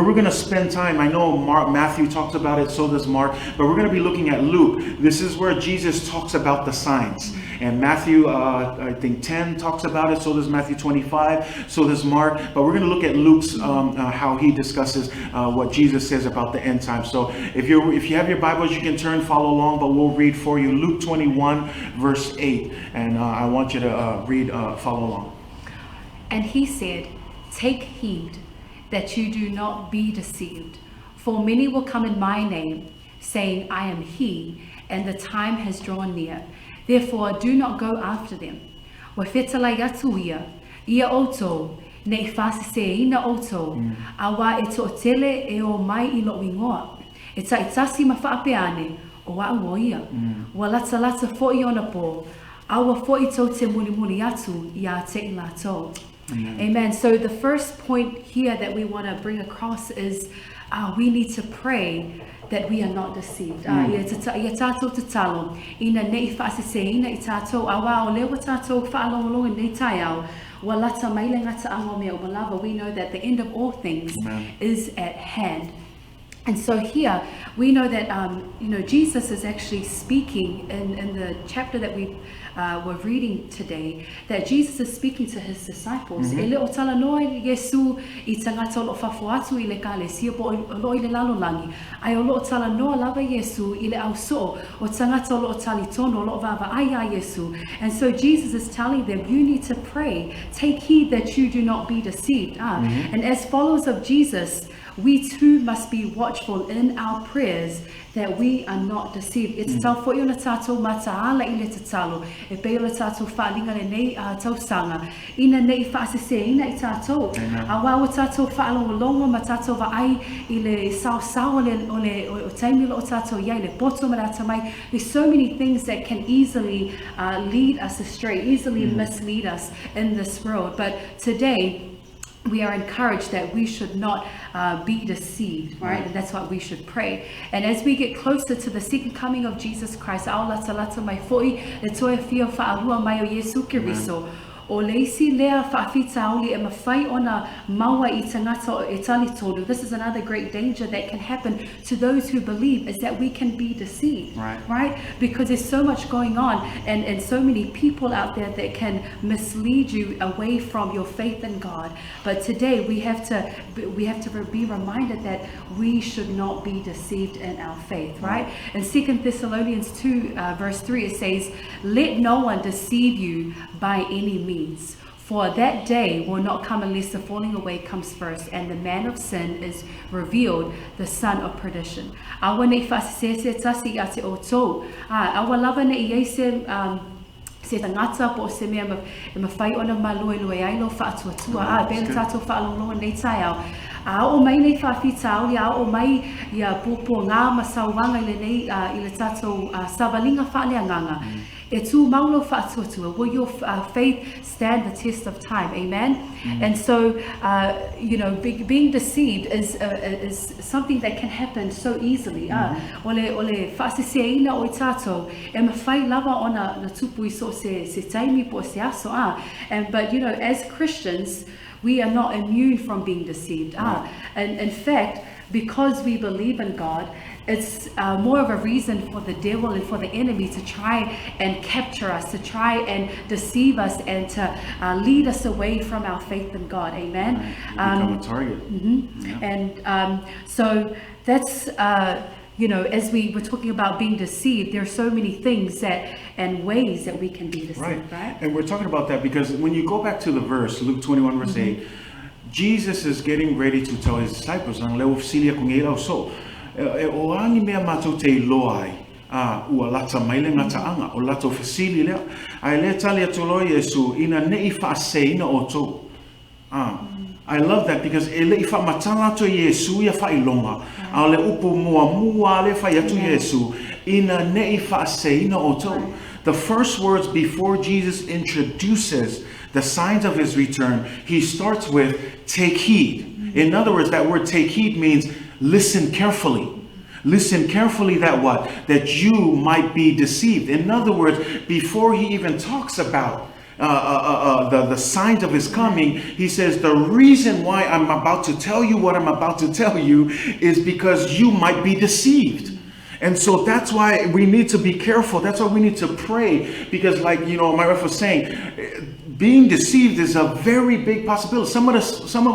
we're going to spend time. I know Matthew talks about it, so does Mark. But we're going to be looking at Luke. This is where Jesus talks about the signs. And Matthew, I think 10 talks about it. So does Matthew 25. So does Mark. But we're going to look at Luke's, how he discusses what Jesus says about the end time. So if you have your Bibles, you can turn, follow along. But we'll read for you Luke 21, verse 8. And I want you to follow along. And he said, take heed that you do not be deceived, for many will come in my name, saying, I am he, and the time has drawn near. Therefore do not go after them. Wafetalai atu ia oto, ne ifasise ina oto, awa eto tele e o mai ilo wingoa. Eta itasi mafaapeane, o wa ia. Wa lata fo iona po, awa fo ito te muli atu ia te ilato. Amen. So the first point here that we want to bring across is we need to pray that we are not deceived. Ia tātou te talo, ina nei whaasese, ina I tātou awa o lewa tātou whaalongolonga nei tai au, wa lata maile ngata ango mea o malava. We know that the end of all things is at hand. And so here we know that Jesus is actually speaking in the chapter that we were reading today, that Jesus is speaking to his disciples. Ele o tala noa Yesu I tangata o lo fafuatu I le kale sia po o lo I le lalolangi. Ai o lo tala noa lava Yesu I le au so o tangata o lo tali tono o lo vava aya Yesu. And so Jesus is telling them, you need to pray. Take heed that you do not be deceived. And as followers of Jesus, we too must be watchful in our prayers that we are not deceived. It's tau fo iona tātou mataala I le tatalo. E pe iona tātou whaalinga le nei tau sanga. Ina nei whaasese ina I tātou. A wawa tātou whaalongo ma tātou wa ai I le sao o taimila o tātou iai le poto marata mai. There's so many things that can easily lead us astray, easily mislead us in this world. But today, we are encouraged that we should not be deceived, right? And that's what we should pray. And as we get closer to the second coming of Jesus Christ, ao lata mai foi, le toe fia whaalua mai o Yesu Kiriso, o leisi lea whaafitauli e mawhai ona maua I tangata o e tali tolu. This is another great danger that can happen to those who believe, is that we can be deceived, right? Because there's so much going on and so many people out there that can mislead you away from your faith in God. But today we have to be reminded that we should not be deceived in our faith, right? In 2 Thessalonians 2 verse 3 it says, let no one deceive you by any means. For that day will not come unless the falling away comes first, and the man of sin is revealed, the son of perdition. Awa nei whaasese tasi ate o tō. Awa lava nei iese se tangata po se mea ma whai ona malue ailo whaatuatua. Bela tātou whaalonga nei tai au. O mai nei whawhitauli, o mai ia pōpō ngā masauanga I le nei I le tātou savalinga whaaleanganga. E tū maulo whaatuatua. Will your faith stand the test of time? Amen? And so, being deceived is something that can happen so easily. Ole whaaseseina o I tātou, e mawhai lava ona na tupu I so se taimi po se aso. But, as Christians, we are not immune from being deceived. And in fact, because we believe in God, it's more of a reason for the devil and for the enemy to try and capture us, to try and deceive us and to lead us away from our faith in God. Amen. Become a target. And so that's, as we were talking about being deceived, there are so many things and ways that we can be deceived, right? And we're talking about that because when you go back to the verse, Luke 21 verse 8, Jesus is getting ready to tell his disciples, o ani mea mātou te loai ua lata mai le gata'aga o latou fesili lea ai le tali atoloi Iesu ina ne'i whaaseina o tō. I love that because e le'i whaamatanga atu Iesu ia whailonga a le upu mua le whai atu Iesu ina ne'i whaaseina o tō. The first words before Jesus introduces the signs of his return, he starts with take heed. In other words, that word take heed means listen carefully. Listen carefully that you might be deceived. In other words, before he even talks about the signs of his coming, he says the reason why I'm about to tell you what I'm about to tell you is because you might be deceived. And so that's why we need to be careful. That's why we need to pray. Because like, my wife was saying, being deceived is a very big possibility. Some of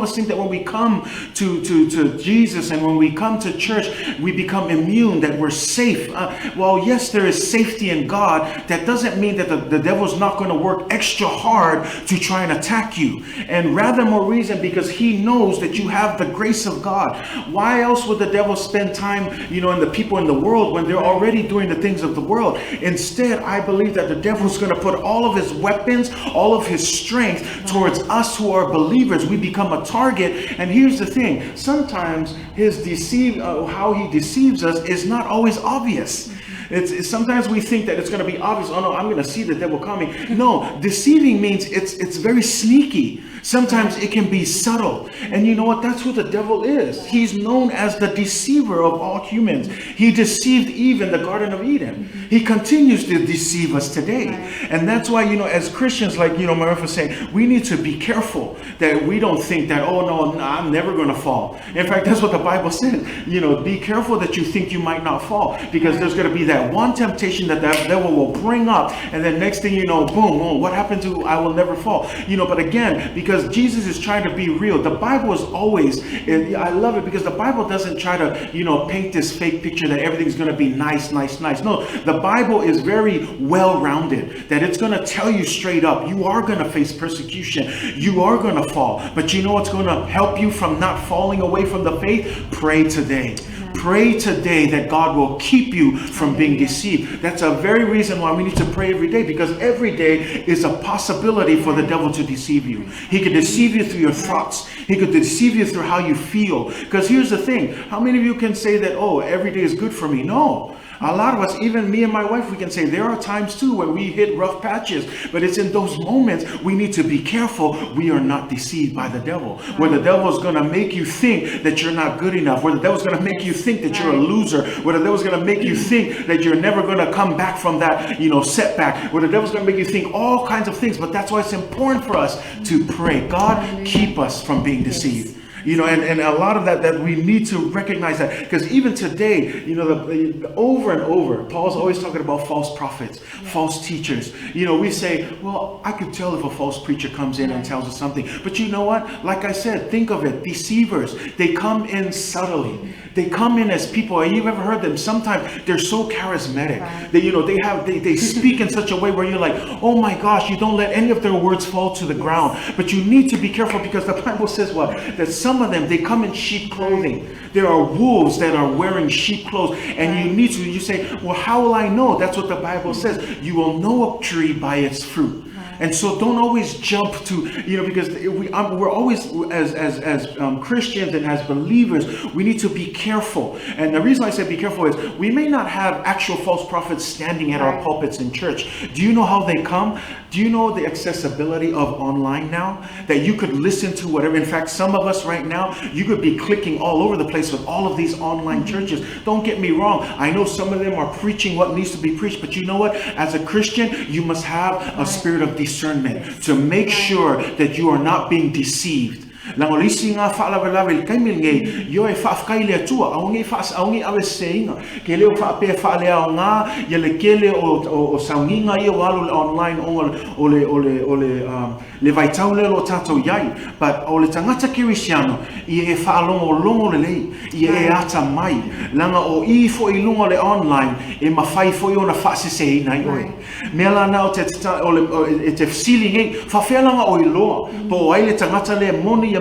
us think that when we come to Jesus and when we come to church, we become immune, that we're safe. Well, yes, there is safety in God. That doesn't mean that the devil's not going to work extra hard to try and attack you. And rather more reason, because he knows that you have the grace of God. Why else would the devil spend time, in the people in the world when they're already doing the things of the world? Instead, I believe that the devil's going to put all of his weapons, all of his strength towards us who are believers. We become a target. And here's the thing, sometimes how he deceives us is not always obvious. Sometimes we think that it's going to be obvious. Oh no, I'm going to see the devil coming. No, deceiving means it's very sneaky. Sometimes it can be subtle. And you know what? That's who the devil is. He's known as the deceiver of all humans. He deceived Eve in the Garden of Eden. He continues to deceive us today. And that's why, as Christians, like, my wife was saying, we need to be careful that we don't think that, oh no, I'm never going to fall. In fact, that's what the Bible says. Be careful that you think you might not fall, because there's going to be that that one temptation that the devil will bring up, and then next thing you know, boom, oh, what happened to I will never fall? But again, because Jesus is trying to be real, the Bible is always, I love it because the Bible doesn't try to, paint this fake picture that everything's going to be nice. No, the Bible is very well-rounded, that it's going to tell you straight up, you are going to face persecution, you are going to fall, but you know what's going to help you from not falling away from the faith? Pray today. Pray today that God will keep you from being deceived. That's a very reason why we need to pray every day, because every day is a possibility for the devil to deceive you. He could deceive you through your thoughts. He could deceive you through how you feel. Because here's the thing. How many of you can say that, oh, every day is good for me? No. A lot of us, even me and my wife, we can say there are times too when we hit rough patches, but it's in those moments we need to be careful we are not deceived by the devil. Where the devil is going to make you think that you're not good enough, where the devil is going to make you think that you're a loser, where the devil is going to make you think that you're never going to come back from that, setback, where the devil is going to make you think all kinds of things. But that's why it's important for us to pray. God, keep us from being deceived. And a lot of that we need to recognize that, because even today, over and over, Paul's always talking about false prophets, false teachers. We say, well, I could tell if a false preacher comes in and tells us something. But you know what? Like I said, think of it. Deceivers, they come in subtly. They come in as people, and you've ever heard them. Sometimes they're so charismatic. They speak in such a way where you're like, oh my gosh, you don't let any of their words fall to the ground. But you need to be careful, because the Bible says what? That some of them, they come in sheep clothing. There are wolves that are wearing sheep clothes, and you say, well, how will I know? That's what the Bible says. You will know a tree by its fruit. And so don't always jump to, because we're always, as Christians and as believers, we need to be careful. And the reason I say be careful is we may not have actual false prophets standing at our pulpits in church. Do you know how they come? Do you know the accessibility of online now? That you could listen to whatever. In fact, some of us right now, you could be clicking all over the place with all of these online churches. Don't get me wrong. I know some of them are preaching what needs to be preached. But you know what? As a Christian, you must have a spirit of discernment to make sure that you are not being deceived. Langolisi nga fa'alawe kaimil nge yo e fa'afkai le tua aungi awe seinga ke leo fa'ape fa'alea nga yele kele o saunginga ia walu online ole le vaitau le lo tatou yai, but o le tangata kirisiano ia e fa'alongo lelei ia e ata mai langa o I fo I lunga le online e mawhai fo I ona fa'asesei nai oe mea lana o te fsili ngai fa'whelanga o I loa po ai le tangata le moni ia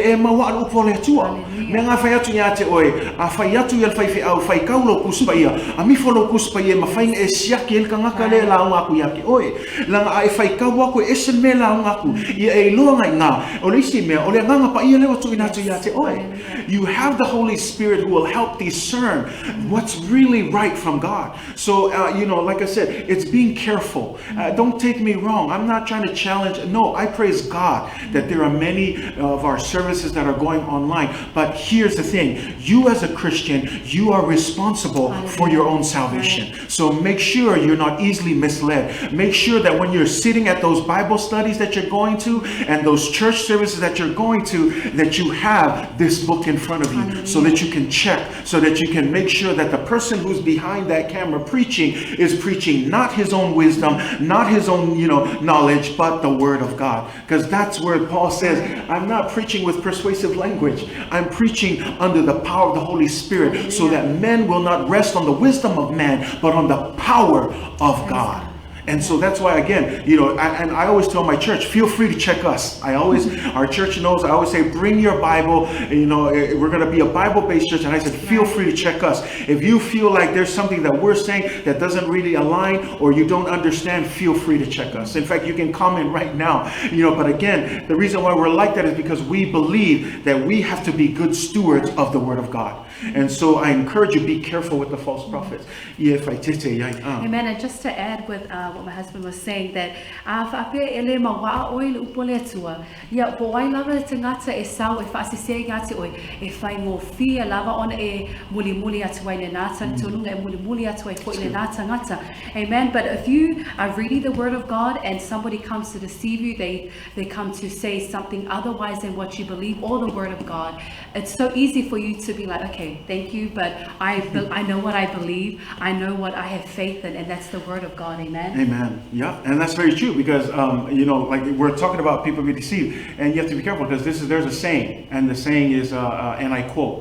e mawa upo le tua me nga fai atu ia te oe a fai atu ia fai fe au fai kaulo kuspaia a mi folo kuspaia ma fai e siaki el kangaka le la nga ku ia ke oe langa ai fai kawa ko ese me la nga ku ia e longa nga o le isi me o le nga pa ia le watu ina tu ia te oe. You have the Holy Spirit who will help discern what's really right from God. So like I said, it's being careful. Don't take me wrong, I'm not trying to challenge. No, I praise God that there are many of our services that are going online. But here's the thing, you as a Christian, you are responsible for your own salvation. So make sure you're not easily misled. Make sure that when you're sitting at those Bible studies that you're going to and those church services that you're going to, that you have this book in front of you so that you can check, so that you can make sure that the person who's behind that camera preaching is preaching not his own wisdom, not his own knowledge, but the Word of God. Because that's where Paul says, I'm not preaching with persuasive language. I'm preaching under the power of the Holy Spirit, so that men will not rest on the wisdom of man, but on the power of God. And so that's why, again, and I always tell my church, feel free to check us. Our church knows, I always say, bring your Bible. We're going to be a Bible-based church. And I said, feel free to check us. If you feel like there's something that we're saying that doesn't really align or you don't understand, feel free to check us. In fact, you can comment right now. But again, the reason why we're like that is because we believe that we have to be good stewards of the Word of God. And so I encourage you, be careful with the false prophets. Amen. And just to add with what what my husband was saying, that whaape ele mawa oi le upole atua. Ia po ai lava le tangata e sau e whaasise ngati oi e whai ngō fia lava ona e muli atua i le nata, tonunga e muli atua i fo i le nata ngata. Amen. But if you are reading the word of God and somebody comes to deceive you, they come to say something otherwise than what you believe or the word of God, it's so easy for you to be like, okay, thank you, but I know what I believe, I know what I have faith in, and that's the word of God. Amen. Amen. Yeah, and that's very true because like we're talking about people be deceived, and you have to be careful because there's a saying, and the saying is, and I quote,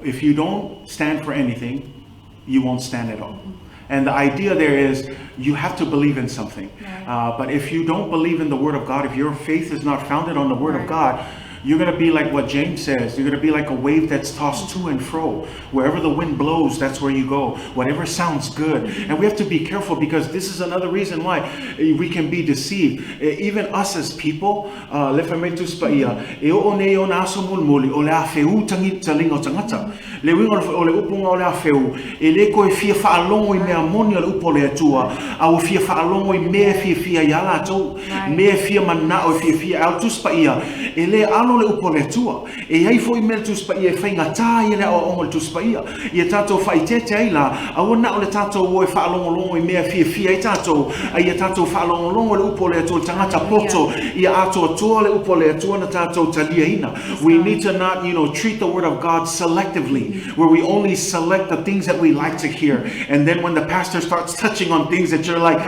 if you don't stand for anything, you won't stand at all. And the idea there is you have to believe in something. Right. But if you don't believe in the word of God, if your faith is not founded on the word of God, you're going to be like what James says. You're going to be like a wave that's tossed to and fro. Wherever the wind blows, that's where you go. Whatever sounds good. And we have to be careful because this is another reason why we can be deceived. Even us as people, le upole tua e ai foi mel tu spa ia fainga ta ia le o tu spa ia tato fai tete ai la a ona o le tato o e fa longo i mea fia ai tato ai tato fa longo le upole tua tangata poto ia ato to le upole tua na tato talia ina. We need to not treat the word of God selectively, where we only select the things that we like to hear, and then when the pastor starts touching on things that you're like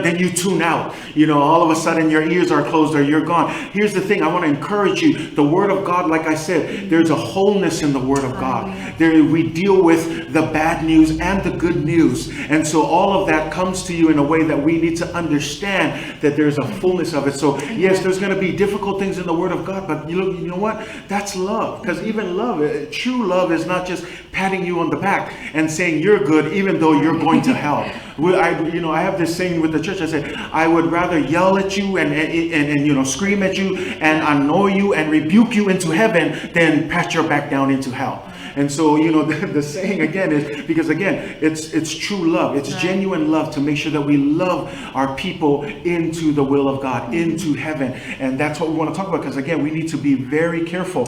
then you tune out, all of a sudden your ears are closed or you're gone. Here's the thing, I want to encourage you. The word of God, like I said, there's a wholeness in the word of God. There we deal with the bad news and the good news. And so all of that comes to you in a way that we need to understand that there's a fullness of it. So yes, there's going to be difficult things in the word of God, but you know what? That's love. Because even love, true love is not just patting you on the back and saying you're good even though you're going to hell. I have this saying with the church. I say, I would rather yell at you and scream at you and annoy you and rebuke you into heaven than pat your back down into hell. And so, the saying again is because again, it's true love. It's genuine love to make sure that we love our people into the will of God, into heaven. And that's what we want to talk about because again, we need to be very careful.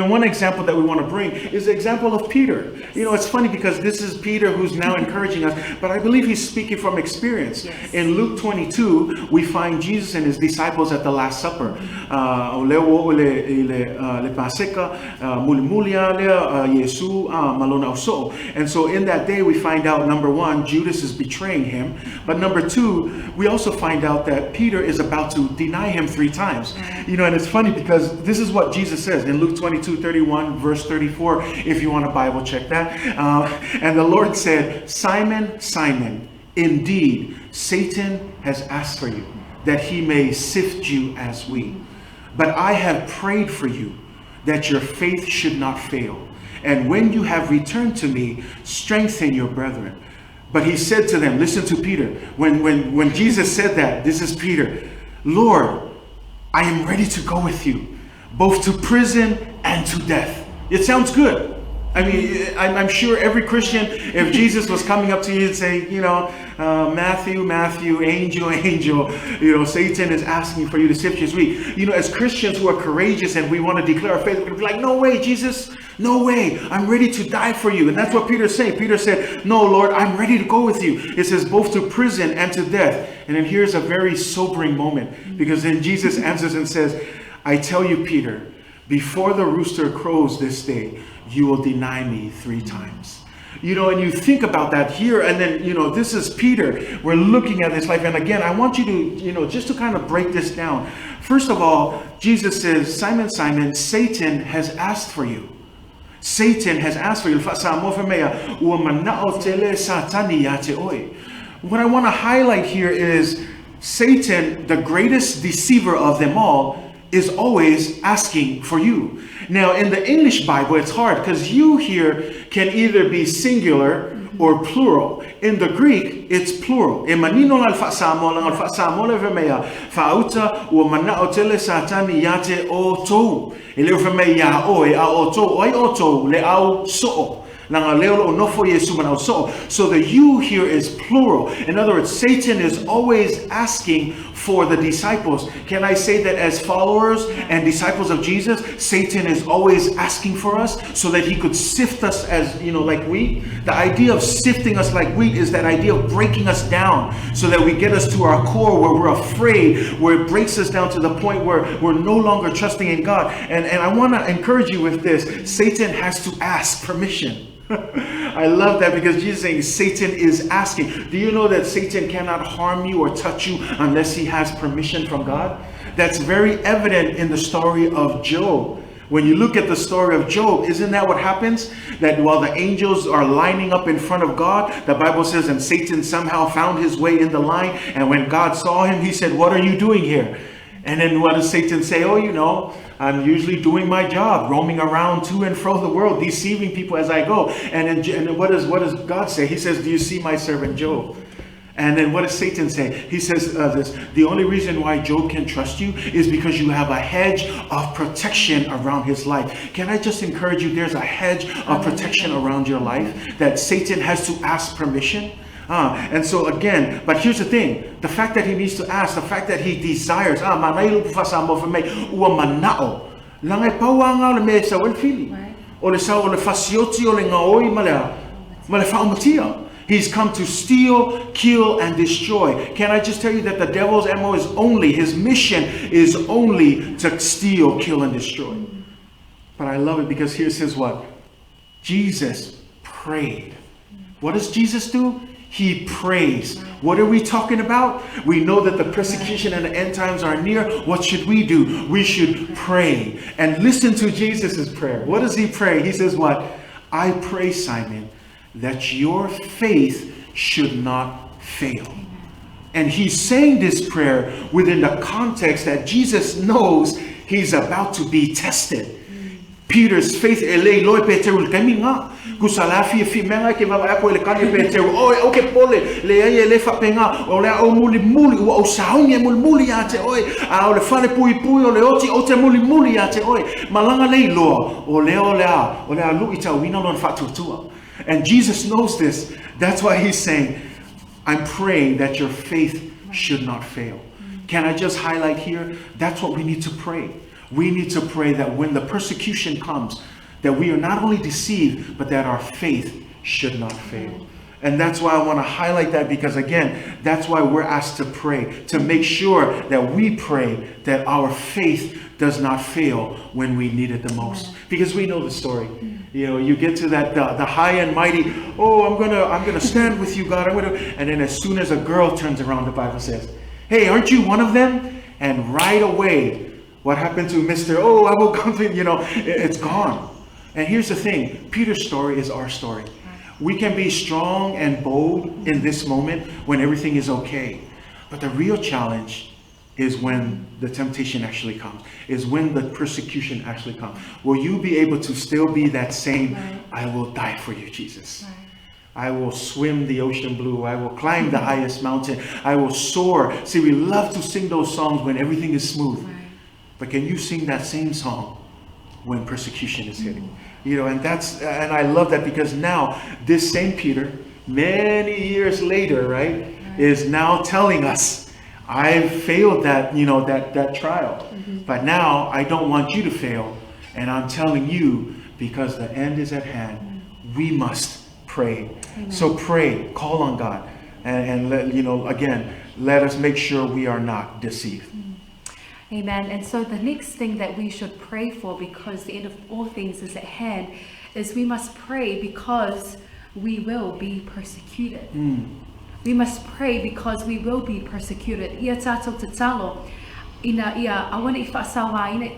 One example that we want to bring is the example of Peter. It's funny because this is Peter who's now encouraging us, but I believe he's speaking from experience. Yes. In Luke 22, we find Jesus and his disciples at the Last Supper. And so in that day we find out, number one, Judas is betraying him, but number two, we also find out that Peter is about to deny him 3 times. And it's funny because this is what Jesus says in Luke 22:31 verse 34, if you want a Bible, check that. And the Lord said, Simon, Simon, indeed Satan has asked for you that he may sift you as wheat, but I have prayed for you that your faith should not fail. And when you have returned to me, strengthen your brethren. But he said to them, listen to Peter. When Jesus said that, this is Peter, Lord, I am ready to go with you, both to prison and to death. It sounds good. I mean, I'm sure every Christian, if Jesus was coming up to you and saying, Matthew, angel, Satan is asking for you to sift his wheat. As Christians who are courageous and we want to declare our faith, we're going to be like, no way, Jesus, no way. I'm ready to die for you. And that's what Peter's saying. Peter said, no, Lord, I'm ready to go with you. It says both to prison and to death. And then here's a very sobering moment, because then Jesus answers and says, I tell you, Peter, before the rooster crows this day, you will deny me 3 times. And you think about that here, and then, this is Peter. We're looking at this life. And again, I want you to, just to kind of break this down. First of all, Jesus says, Simon, Simon, Satan has asked for you. Satan has asked for you. What I want to highlight here is Satan, the greatest deceiver of them all, is always asking for you. Now, in the English Bible, it's hard because you here can either be singular or plural. In the Greek, it's plural. So the you here is plural. In other words, Satan is always asking for the disciples. Can I say that as followers and disciples of Jesus, Satan is always asking for us so that he could sift us as, like wheat? The idea of sifting us like wheat is that idea of breaking us down so that we get us to our core where we're afraid, where it breaks us down to the point where we're no longer trusting in God. And I want to encourage you with this. Satan has to ask permission. I love that because Jesus is saying Satan is asking. Do you know that Satan cannot harm you or touch you unless he has permission from God? That's very evident in the story of Job. When you look at the story of Job, isn't that what happens? That while the angels are lining up in front of God, the Bible says, and Satan somehow found his way in the line. And when God saw him, he said, "What are you doing here?" And then what does Satan say? "Oh, I'm usually doing my job, roaming around to and fro the world, deceiving people as I go." And then what does God say? He says, "Do you see my servant Job?" And then what does Satan say? He says this: the only reason why Job can trust you is because you have a hedge of protection around his life. Can I just encourage you? There's a hedge of protection around your life that Satan has to ask permission. And so again, but here's the thing: the fact that he needs to ask, the fact that he desires. He's come to steal, kill, and destroy. Can I just tell you that the devil's MO is only, his mission is only to steal, kill, and destroy. But I love it because here it says what? Jesus prayed. What does Jesus do? He prays. What are we talking about? We know that the persecution and the end times are near. What should we do? We should pray. And listen to Jesus' prayer. What does he pray? He says what? "I pray, Simon, that your faith should not fail." And he's saying this prayer within the context that Jesus knows he's about to be tested. Peter's faith, Peteru, Kusalafi Fimanga que vai apoiar ele cani Peteru. O que pole le ai ele fa penga o le o muli o saunga muli ate oi a o le fale pui o le oti o te muli ate oi malanga le lo o le lu ita wina lon fatutua. And Jesus knows this. That's why he's saying, "I'm praying that your faith should not fail." Can I just highlight here? That's what we need to pray. We need to pray that when the persecution comes, that we are not only deceived, but that our faith should not fail. And that's why I want to highlight that, because again, that's why we're asked to pray, to make sure that we pray that our faith does not fail when we need it the most. Because we know the story. You get to that the high and mighty, I'm gonna stand with you, God. And then as soon as a girl turns around, the Bible says, "Hey, aren't you one of them?" And right away, what happened to Mr. I will come to, it's gone. And here's the thing, Peter's story is our story. We can be strong and bold in this moment when everything is okay. But the real challenge is when the temptation actually comes, is when the persecution actually comes. Will you be able to still be that same, "I will die for you, Jesus. I will swim the ocean blue. I will climb the highest mountain. I will soar." See, we love to sing those songs when everything is smooth. But can you sing that same song when persecution is hitting? And I love that, because now this same Peter, many years later, is now telling us, "I've failed that trial. But now I don't want you to fail. And I'm telling you, because the end is at hand, we must pray." Amen. So pray, call on God, and let us make sure we are not deceived. Amen. And so the next thing that we should pray for, because the end of all things is at hand, is we must pray because we will be persecuted. We must pray because we will be persecuted. Ia tātou te talo, awana I whaasawa ina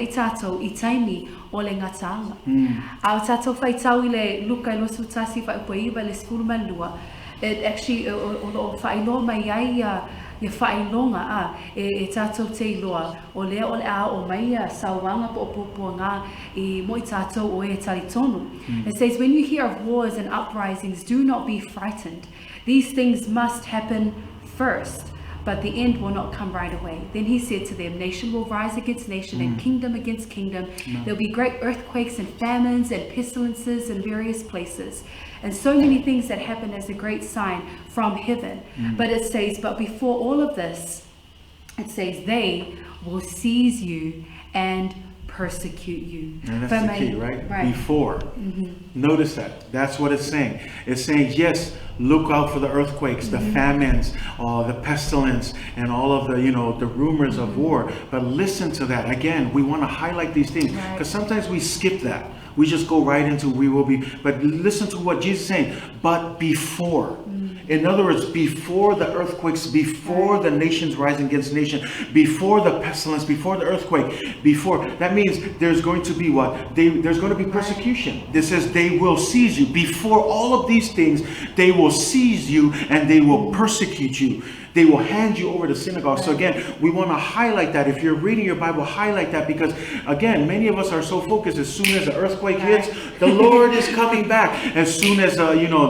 I tātou I taimi o le gata'aga. A tātou whaitau I le luka I losu tasi whaipuaiwa le skulu malua. It actually, o whailoa mai ai ia whailonga e tātou te iloa o lea o le a o mai sauanga po opopoanga I mo I tātou o e taritonu. It says, "When you hear of wars and uprisings, do not be frightened. These things must happen first, but the end will not come right away. Then he said to them, nation will rise against nation and kingdom against kingdom. There'll be great earthquakes and famines and pestilences in various places. And so many things that happen as a great sign from heaven. But it says, but before all of this, it says they will seize you and persecute you. And that's the key, right? Before. Notice that. That's what it's saying. It's saying, yes, look out for the earthquakes, the famines, the pestilence, and all of the, the rumors of war. But listen to that. Again, we want to highlight these things because sometimes we skip that. We just go right into we will be. But listen to what Jesus is saying. But before. In other words, before the earthquakes, before the nations rising against nation, before the pestilence, before the earthquake, before, that means there's going to be what? There's going to be persecution. This says they will seize you. Before all of these things, they will seize you and they will persecute you. They will hand you over to synagogue. So again, we want to highlight that. If you're reading your Bible, highlight that because again, many of us are so focused as soon as the earthquake hits, the Lord is coming back. As soon as,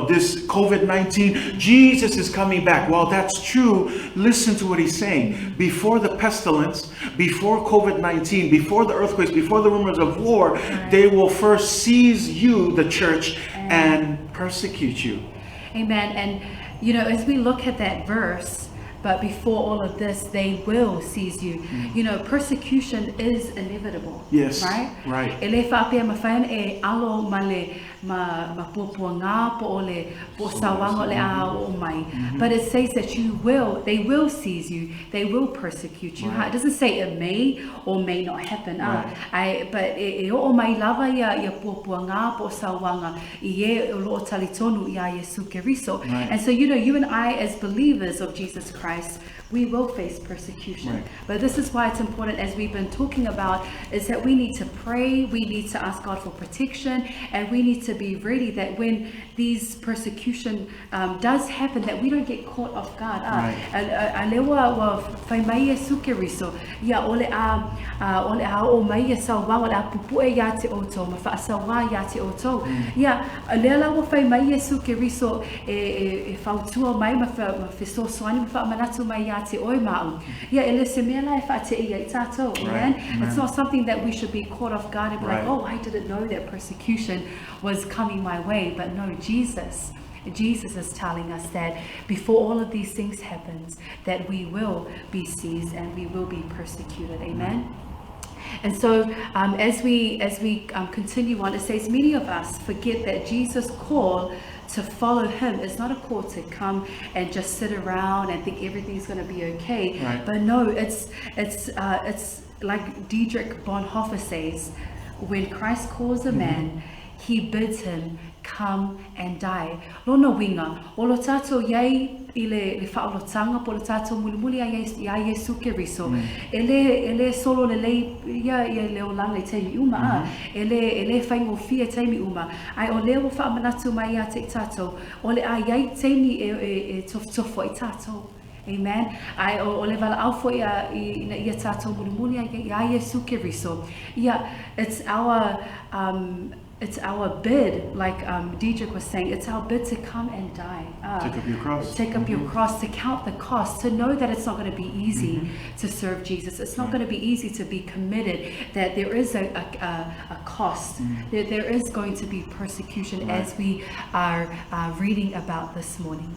this COVID-19, Jesus is coming back. Well, that's true. Listen to what he's saying. Before the pestilence, before COVID-19, before the earthquakes, before the rumors of war, they will first seize you, the church, and persecute you. Amen. And, as we look at that verse, but before all of this, they will seize you. Persecution is inevitable. Yes. Right? But it says that they will seize you, they will persecute you. It doesn't say it may or may not happen. But and so you and I as believers of Jesus Christ, we will face persecution. But this is why it's important, as we've been talking about, is that we need to pray, we need to ask God for protection, and we need to be ready that when these persecution does happen, that we don't get caught off guard. It's not something that we should be caught off guard and be like, oh, I didn't know that persecution was coming my way. But no, Jesus is telling us that before all of these things happens, that we will be seized and we will be persecuted. Amen. And so as we continue on, it says many of us forget that Jesus' call to follow him is not a call to come and just sit around and think everything's going to be okay. But no, it's like Dietrich Bonhoeffer says, when Christ calls a man, he bids him come and die. Lono winga, olo tato yai ile whaolotanga, polo tato mulimuli ya Yesu Keriso. Ele solo le ya leo lang le teimi uma. Ele whaingo fia teimi uma. Ai o leo whaamanatu mai ya te tato. Ole a yai teimi e tofo i tato. Amen. Ai o le vala au foi ia tato mulimuli ya Yesu Keriso. Yeah, it's our bid, like Dietrich was saying, it's our bid to come and die. Take up your cross. Take up your cross, to count the cost, to know that it's not going to be easy to serve Jesus. It's not going to be easy to be committed, that there is a cost. There is going to be persecution as we are reading about this morning.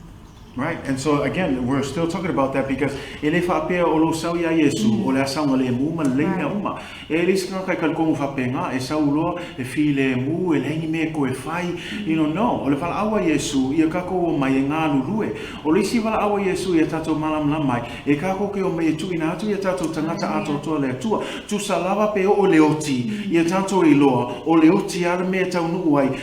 Right, and so again, we're still talking about that because ele whapea o lo sau ia Yesu, o le asanga le mu ma lenga uma. E le sika kai kalkongu whapenga, e sau loa, e fi le mu, e lengi me ko e whai. No, o le whala awa Yesu, ia kako o mai e ngā lulue. O le isi whala awa Yesu, ia tato malamla mai, e kako ke o mai e tu ina atu, ia tato tangata ato toa le atua. Tu salawa pe o le oti, ia tato i loa, o le oti ara mea tau nuuai.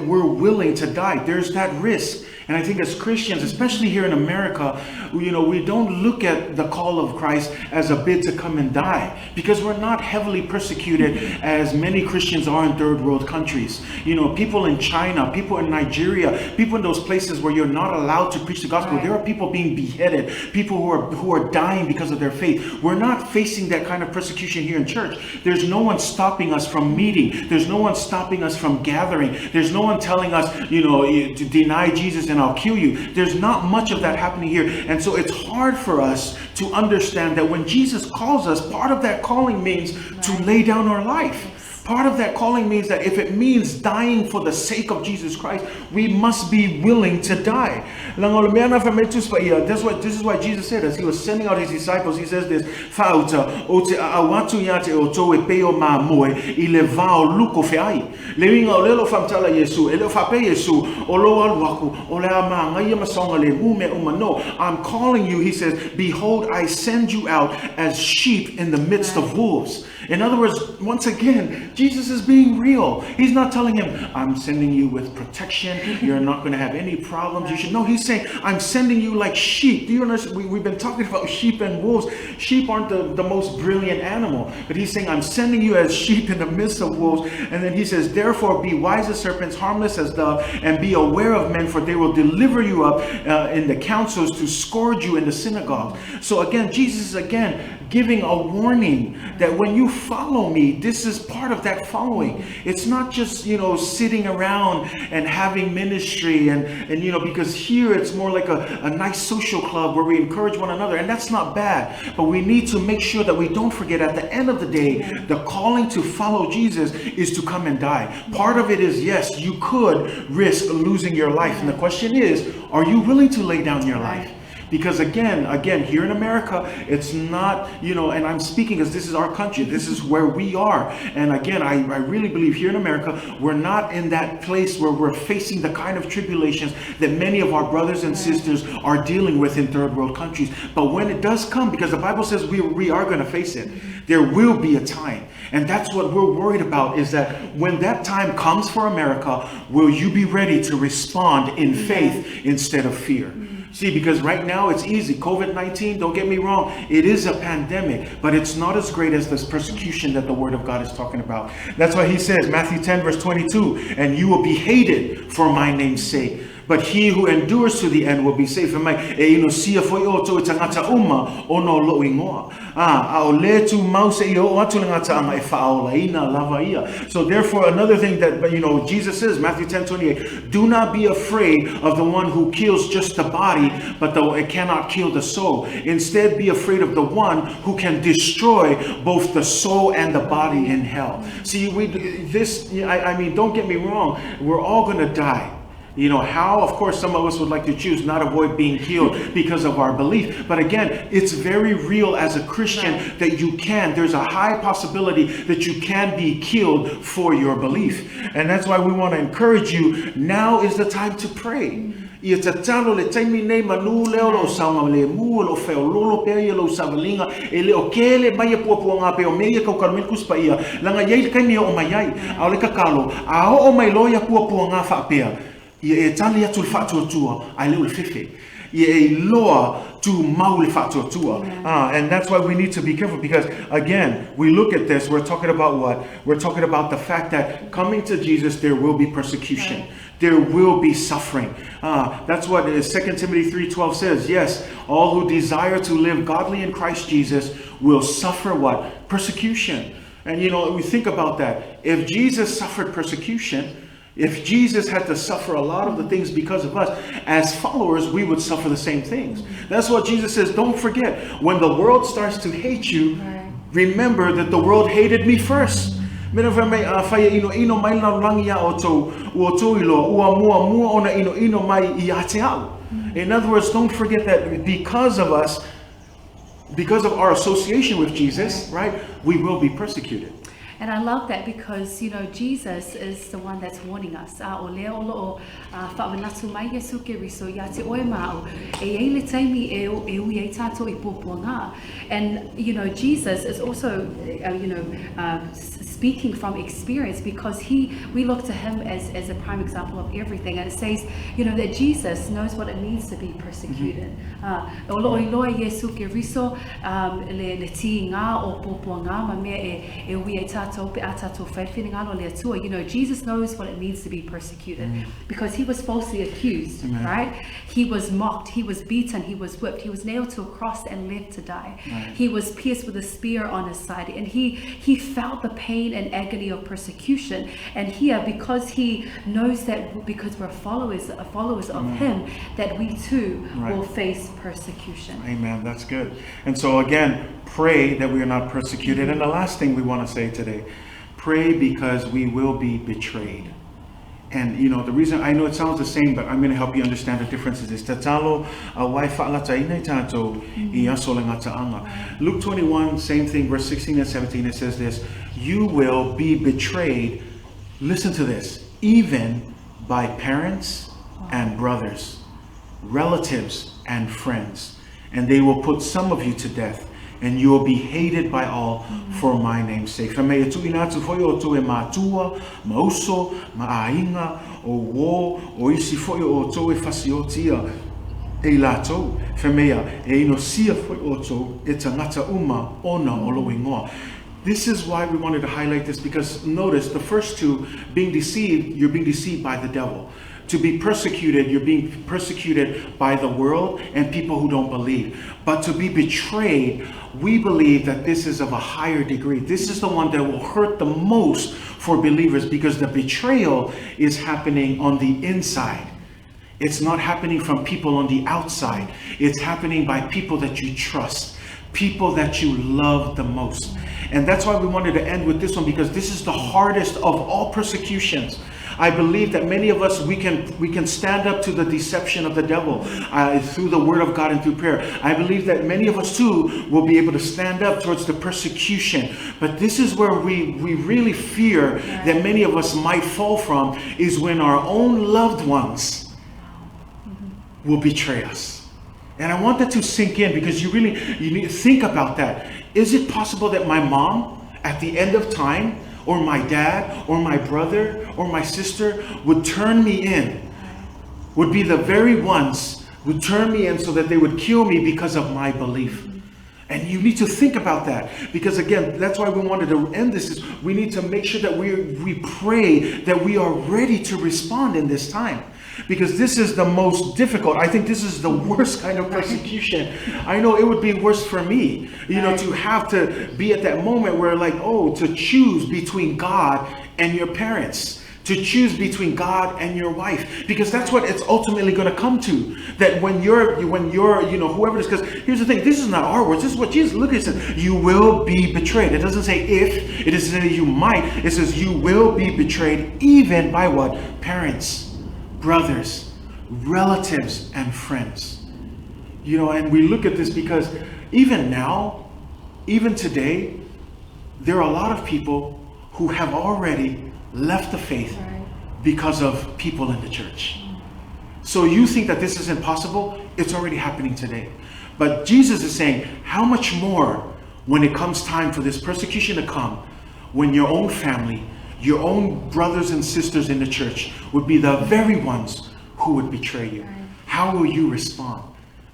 We're willing to die. There's that risk. And I think as Christians, especially here in America, we don't look at the call of Christ as a bid to come and die because we're not heavily persecuted as many Christians are in third world countries. People in China, people in Nigeria, people in those places where you're not allowed to preach the gospel. There are people being beheaded, people who are dying because of their faith. We're not facing that kind of persecution here in church. There's no one stopping us from meeting. There's no one stopping us from gathering. There's no one telling us, to deny Jesus and I'll kill you. There's not much of that happening here. And so it's hard for us to understand that when Jesus calls us, part of that calling means to lay down our life. Part of that calling means that if it means dying for the sake of Jesus Christ, we must be willing to die. This is why Jesus said, as he was sending out his disciples, he says this, I'm calling you, he says, behold, I send you out as sheep in the midst of wolves. In other words, once again, Jesus is being real. He's not telling him, I'm sending you with protection. You're not going to have any problems. You should know. He's saying, I'm sending you like sheep. Do you understand? We've been talking about sheep and wolves. Sheep aren't the most brilliant animal. But he's saying, I'm sending you as sheep in the midst of wolves. And then he says, therefore be wise as serpents, harmless as doves, and be aware of men, for they will deliver you up in the councils to scourge you in the synagogues. So again, Jesus is again giving a warning that when you follow me, this is part of that following. It's not just, sitting around and having ministry and because here it's more like a nice social club where we encourage one another, and that's not bad. But we need to make sure that we don't forget at the end of the day, the calling to follow Jesus is to come and die. Part of it is, yes, you could risk losing your life. And the question is, are you willing to lay down your life? Because again, here in America, it's not, and I'm speaking because this is our country. This is where we are. And again, I really believe here in America, we're not in that place where we're facing the kind of tribulations that many of our brothers and sisters are dealing with in third world countries. But when it does come, because the Bible says we are going to face it, there will be a time. And that's what we're worried about, is that when that time comes for America, will you be ready to respond in faith instead of fear? See, because right now it's easy. COVID-19, don't get me wrong, it is a pandemic, but it's not as great as this persecution that the Word of God is talking about. That's why he says, Matthew 10 verse 22, and you will be hated for my name's sake, but he who endures to the end will be saved. So therefore, another thing that Jesus says, Matthew 10:28, do not be afraid of the one who kills just the body, but it cannot kill the soul. Instead, be afraid of the one who can destroy both the soul and the body in hell. See, don't get me wrong, we're all going to die. How? Of course, some of us would like to choose not avoid being killed because of our belief. But again, it's very real as a Christian that there's a high possibility that you can be killed for your belief. And that's why we want to encourage you, now is the time to pray. And that's why we need to be careful, because again, we look at this, we're talking about what? We're talking about the fact that coming to Jesus, there will be persecution. There will be suffering. That's what 2 Timothy 3:12 says. Yes, all who desire to live godly in Christ Jesus will suffer what? Persecution. And we think about that. If Jesus suffered persecution, if Jesus had to suffer a lot of the things because of us, as followers, we would suffer the same things. That's what Jesus says. Don't forget, when the world starts to hate you, remember that the world hated me first. In other words, don't forget that because of us, because of our association with Jesus, right, we will be persecuted. And I love that because, Jesus is the one that's warning us. And, Jesus is also, speaking from experience, because we look to him as a prime example of everything. And it says, that Jesus knows what it means to be persecuted. Jesus knows what it means to be persecuted, because he was falsely accused, right? He was mocked, he was beaten, he was whipped, he was nailed to a cross and left to die. He was pierced with a spear on his side, and he felt the pain pain and agony of persecution. And here, because he knows that because we're followers of him, that we too will face persecution. Amen. That's good. And so again, pray that we are not persecuted. And the last thing we want to say today, pray because we will be betrayed. And you know, the reason, I know it sounds the same, but I'm going to help you understand the differences. Is Luke 21, same thing, verse 16 and 17, it says this: you will be betrayed, listen to this, even by parents and brothers, relatives and friends, and they will put some of you to death, and you will be hated by all for my name's sake. So may tu inatu foi o tu e matua, mauso, maainga, o wo, o isi foi o tu e fasiotia, e lato, femea, e inosia foi o tu, e tangata uma, ona o lo ingoa. This is why we wanted to highlight this, because notice the first two, being deceived, you're being deceived by the devil. To be persecuted, you're being persecuted by the world and people who don't believe. But to be betrayed, we believe that this is of a higher degree. This is the one that will hurt the most for believers, because the betrayal is happening on the inside. It's not happening from people on the outside. It's happening by people that you trust, people that you love the most. And that's why we wanted to end with this one, because this is the hardest of all persecutions. I believe that many of us, we can stand up to the deception of the devil through the word of God and through prayer. I believe that many of us too will be able to stand up towards the persecution. But this is where we really fear that many of us might fall from, is when our own loved ones will betray us. And I want that to sink in, because you need to think about that. Is it possible that my mom, at the end of time, or my dad, or my brother, or my sister would turn me in, would be the very ones would turn me in so that they would kill me because of my belief? And you need to think about that, because again, that's why we wanted to end this, is we need to make sure that we pray that we are ready to respond in this time. Because this is the most difficult. I think this is the worst kind of persecution. I know it would be worse for me, you know, to have to be at that moment where, like, oh, to choose between God and your parents, to choose between God and your wife, because that's what it's ultimately going to come to. That when you're, you know, whoever it is, because here's the thing, this is not our words, this is what Jesus, look, it says, you will be betrayed. It doesn't say if, it doesn't say you might, it says you will be betrayed, even by what? Parents, brothers, relatives, and friends. You know, and we look at this because even now, even today, there are a lot of people who have already left the faith because of people in the church. So you think that this is impossible? It's already happening today. But Jesus is saying, how much more when it comes time for this persecution to come, when your own family, your own brothers and sisters in the church would be the very ones who would betray you. How will you respond?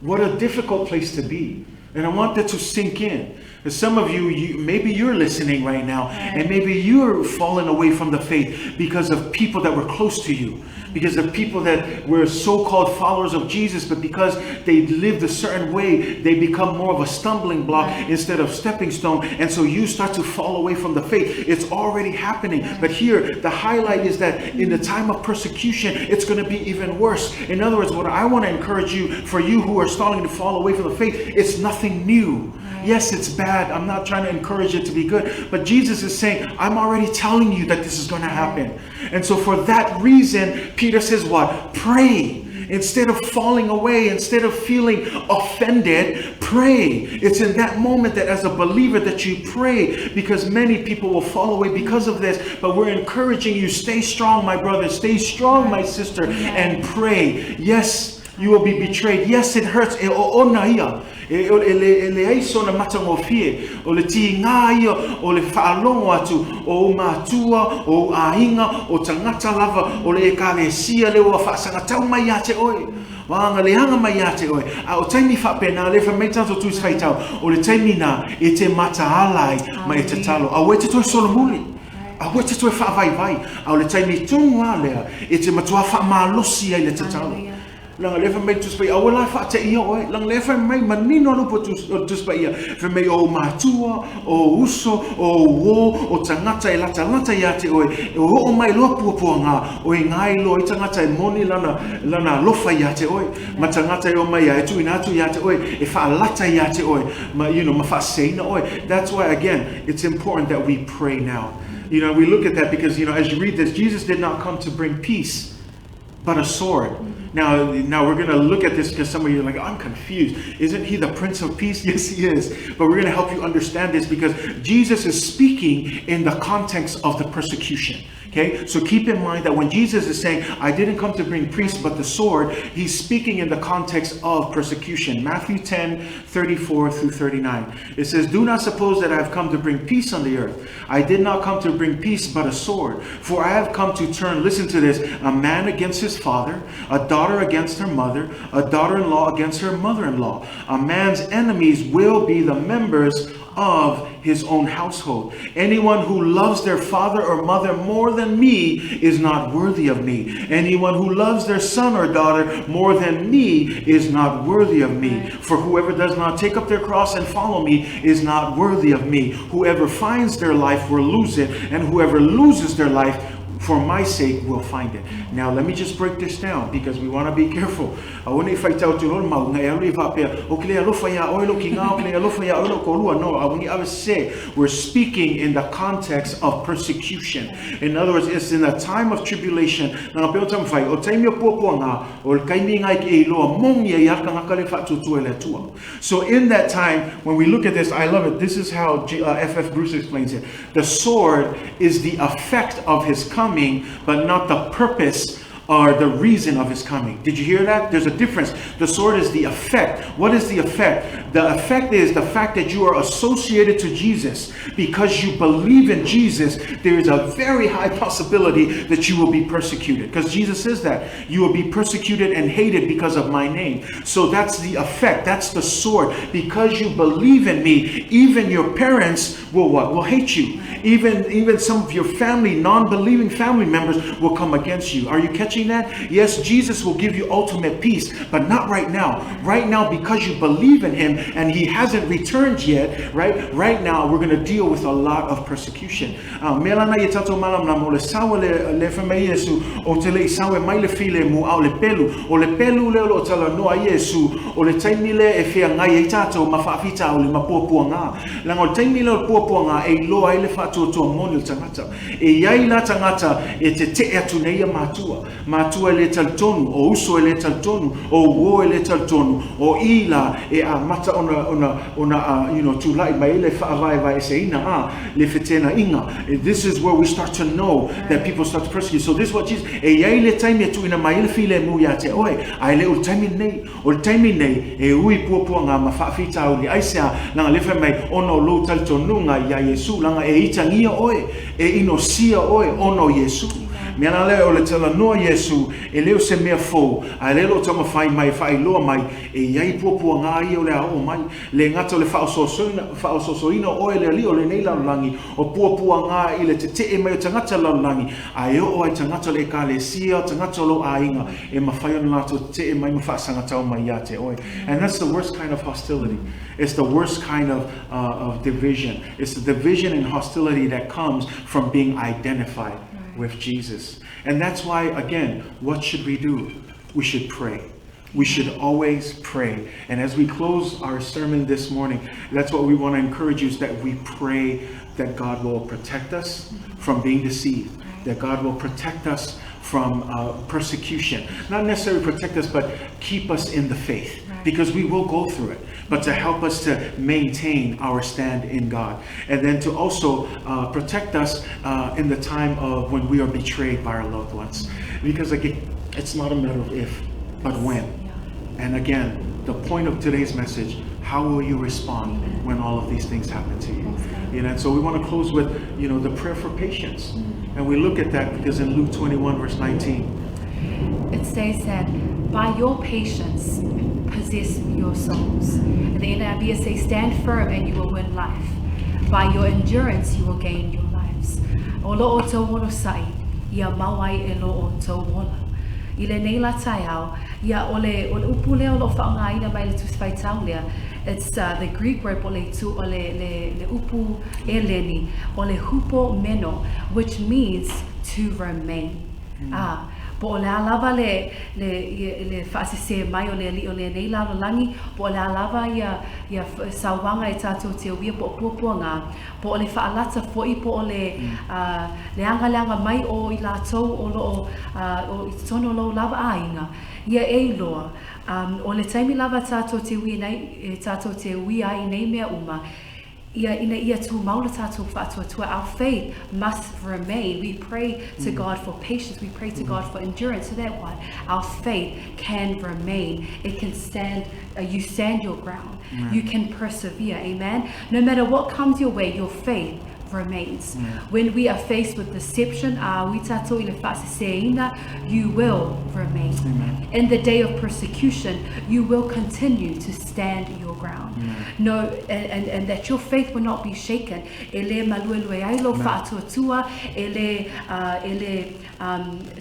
What a difficult place to be. And I want that to sink in. Some of you, maybe you're listening right now, and maybe you're falling away from the faith because of people that were close to you, because of people that were so-called followers of Jesus, but because they lived a certain way, they become more of a stumbling block instead of stepping stone, and so you start to fall away from the faith. It's already happening. But here, the highlight is that in the time of persecution, it's going to be even worse. In other words, what I want to encourage you, for you who are starting to fall away from the faith, it's nothing new. Yes, it's bad. I'm not trying to encourage it to be good. But Jesus is saying, I'm already telling you that this is going to happen. And so for that reason, Peter says what? Pray. Instead of falling away, instead of feeling offended, pray. It's in that moment that as a believer that you pray, because many people will fall away because of this. But we're encouraging you, stay strong, my brother. Stay strong, my sister, and pray. Yes, you will be betrayed. Yes, it hurts. Ele aiso na matangofie o le tingaia o le faalongo atu o matua o ainga o tangata lava o le ekalesia le o faasanga tau mai ate oi wanga le hanga mai ate oi a o taimi faapena le fa mai tanto tuis faitau o le taimi na e te matahalai mai te talo a wete toi solomuli a wete toi faavai vai a o le taimi tunga lea e te matua faamalosi ai le te talo. langa le fa mai tu spai au la fa te ia oi langa le fa mai manino no po tu spai ia fa mai o matua o uso o wo o tangata e lata ia te oi o mai lo pu nga o ngai lo i tangata e moni lana lofa ia te oi ma tangata o mai ia tu ina tu ia te oi e fa lata ia te oi ma ma fa seina oi. That's why again it's important that we pray now. We look at that because as you read this, Jesus did not come to bring peace but a sword. Now we're going to look at this because some of you are like, I'm confused. Isn't he the Prince of Peace? Yes, he is. But we're going to help you understand this because Jesus is speaking in the context of the persecution. Okay, so keep in mind that when Jesus is saying, I didn't come to bring peace but the sword, he's speaking in the context of persecution. Matthew 10:34 through 39. It says, do not suppose that I have come to bring peace on the earth. I did not come to bring peace but a sword. For I have come to turn, listen to this, a man against his father, a daughter against her mother, a daughter-in-law against her mother-in-law. A man's enemies will be the members of his own household. Anyone who loves their father or mother more than me is not worthy of me. Anyone who loves their son or daughter more than me is not worthy of me. For whoever does not take up their cross and follow me is not worthy of me. Whoever finds their life will lose it, and whoever loses their life for my sake will find it. Now let me just break this down because we want to be careful. No, I would say we're speaking in the context of persecution. In other words, it's in a time of tribulation. So in that time, when we look at this, I love it. This is how F.F. Bruce explains it. The sword is the effect of his coming, but not the purpose or the reason of his coming. Did you hear that? There's a difference. The sword is the effect. What is the effect? The effect is the fact that you are associated to Jesus. Because you believe in Jesus, there is a very high possibility that you will be persecuted. Because Jesus says that. You will be persecuted and hated because of my name. So that's the effect. That's the sword. Because you believe in me, even your parents will what? Will hate you. Even some of your family, non-believing family members will come against you. Are you catching that? Yes, Jesus will give you ultimate peace, but not right now. Right now, because you believe in him and he hasn't returned yet, right? Right now, we're going to deal with a lot of persecution. Matua le taltonu, o uso le taltonu, o wo le taltonu, o ila e a mata ona tulai mai le fa'avai vai seina le fetena inga. This is where we start to know that people start to persecute. So this is what Jesus e ai le taimi tu ina mai le file mu ya te oi ai le ultaimi nei e ui puapua nga mafafita o li aisa langa le fa mai ono lo taltonu nga ya Yesu langa e itangia oi e inosia oi ono Yesu. Miana leo le tala noa Yesu e leo se mea fo a lelo tama fai mai fai loa mai e iai puapua ngā ia o le a o mai le ngata le whaososoina o e le li o le nei laulangi o puapua ngā i le te e mai o tangata laulangi a e o ai tangata le ka le sia tangata lo a inga e mawhai o nato te e mai mawhaasanga tau mai ia te oi. And that's the worst kind of hostility. It's the worst kind of division. It's the division and hostility that comes from being identified with Jesus. And that's why, again, what should we do? We should pray. We should always pray. And as we close our sermon this morning, that's what we want to encourage you, is that we pray that God will protect us from being deceived, that God will protect us from persecution. Not necessarily protect us, but keep us in the faith, because we will go through it, but to help us to maintain our stand in God. And then to also protect us in the time of when we are betrayed by our loved ones. Because again, it's not a matter of if, but when. And again, the point of today's message, how will you respond when all of these things happen to you? And so we want to close with, the prayer for patience. And we look at that because in Luke 21 verse 19, it says that by your patience possess your souls. And the NIV says, stand firm and you will win life. By your endurance you will gain your lives. O lo o tau wolo sai, ia mawai e lo o tau wola. I le nei la tai au, Ia ole upu leo lo whaongaina mai le tuswhai tau lea. It's the Greek word ole tu ole le upu eleni ole hupo meno, which means to remain. Po ole alava le whaasese mai ole nei lalo langi, po ole alava ia sawanga e tātou te uia po puapuanga, po ole whaalata foi po ole leanga mai o I lātou o I tono lo lava ainga, ia e loa. O le taimi lava tātou te ui ai nei mea uma, ia tu maula tātou whātua. Our faith must remain. We pray to God for patience. We pray to God for endurance, so that what? Our faith can remain. It can stand. You stand your ground. You can persevere. Amen. No matter what comes your way, your faith remains. When we are faced with deception, you will remain. In the day of persecution, you will continue to stand your ground. No, and that your faith will not be shaken. Ele maluelue ailo fa'atuatua, ele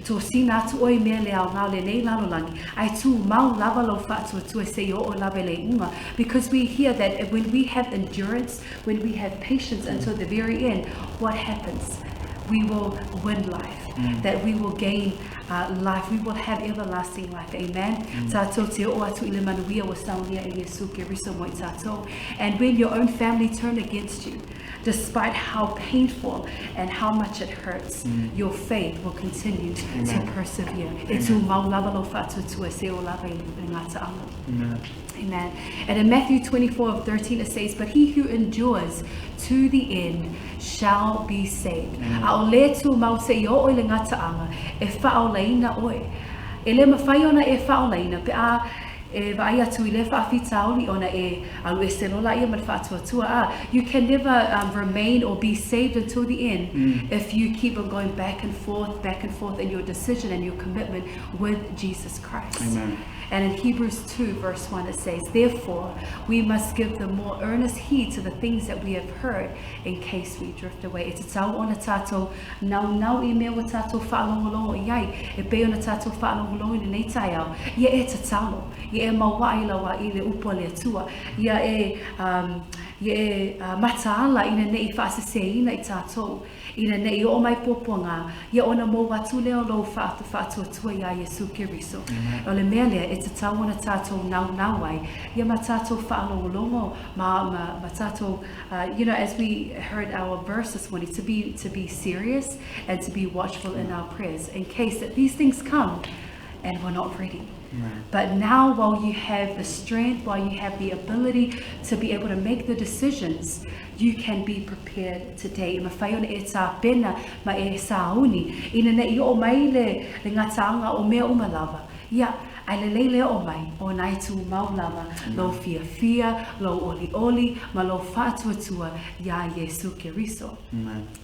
tosina tu oi me le au ngau le nei lalolangi. Ai tu mau lava lo fa'atuatua se o lava le unga. Because we hear that when we have endurance, when we have patience until the very end, what happens? We will win life, that we will gain life, we will have everlasting life. Amen. And when your own family turn against you, despite how painful and how much it hurts, your faith will continue to persevere. Amen. And in Matthew 24:13 it says, but he who endures to the end shall be saved. A o le tu mau se I o le gata'aga e whaolaina oe. E le mawhai ona e whaolaina pe a e vai atu I le whaafitaoli ona e alu e selola ia man whaatuatua. You can never remain or be saved until the end if you keep on going back and forth in your decision and your commitment with Jesus Christ. Amen. And in Hebrews 2 verse 1 it says, therefore we must give the more earnest heed to the things that we have heard in case we drift away. E te tau ona tātou nau I mea wa tātou whaalongolongo iai, e pe ona tātou whaalongolongo I nei tai au. Ia e te tau, ia e maua ilawa I le upo le atua, ia e mataala ina nei whaaseseina I tātou, ina nei o mai poponga, ia ona mo watu leo lo whaatuatua ia Yesu Kiriso. O le mea lea, e te tau ona tātou nau ai, ia ma tātou whaalongolongo, ma tātou, as we heard our verse this morning, to be serious and to be watchful in our prayers, in case that these things come and we're not ready. But now, while you have the strength, while you have the ability to be able to make the decisions, you can be prepared today. Ma whai ona e tā pena, ma e sauni. Ina ne I o mai le gata'aga o mea umalava. Ia, ai le leile o mai, o nai tu maulava, lo fia, lo oli, ma lo whaatuatua, ia Yesu Kiriso.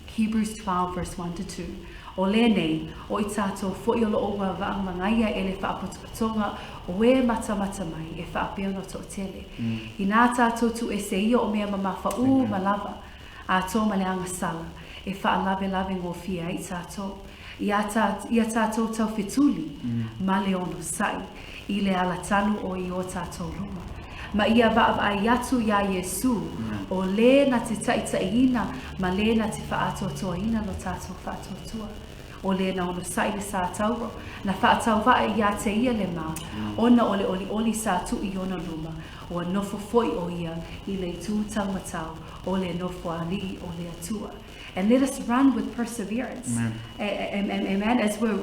Hebrews 12 verse 1 to 2. O le nei, o I tātou fo'i o lo o wa vaangangaia e le whaapotonga o e mata mai e whaapea no tō tele. I nā tātou tu e se ia o mea mamafa malava, a tō maleanga sala, e whaalave ngō fia I tātou. Ia tātou tau whetuli, male ono sai, I le ala tanu o I o tātou ruma. Ma ia ai atu ia Yesu, o le na te taitaina, ma le na te whaatotoina no tātou whaatotua. O le na ono sai le sa tauro, na whaatauwa ia te ia le mā, ona o le oli sa tu I ona luma, o nofo foi o ia I le tū taumatau, o le nofo ali o le atua. And let us run with perseverance. Amen. As we're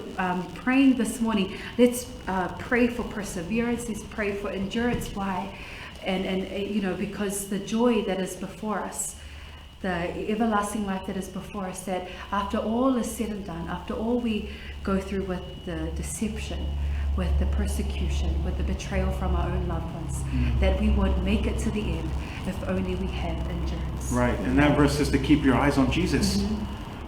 praying this morning, let's pray for perseverance. Let's pray for endurance. Why? And because the joy that is before us, the everlasting life that is before us, that after all is said and done, after all we go through with the deception, with the persecution, with the betrayal from our own loved ones, that we would make it to the end if only we had endurance. Right, and that verse says to keep your eyes on Jesus.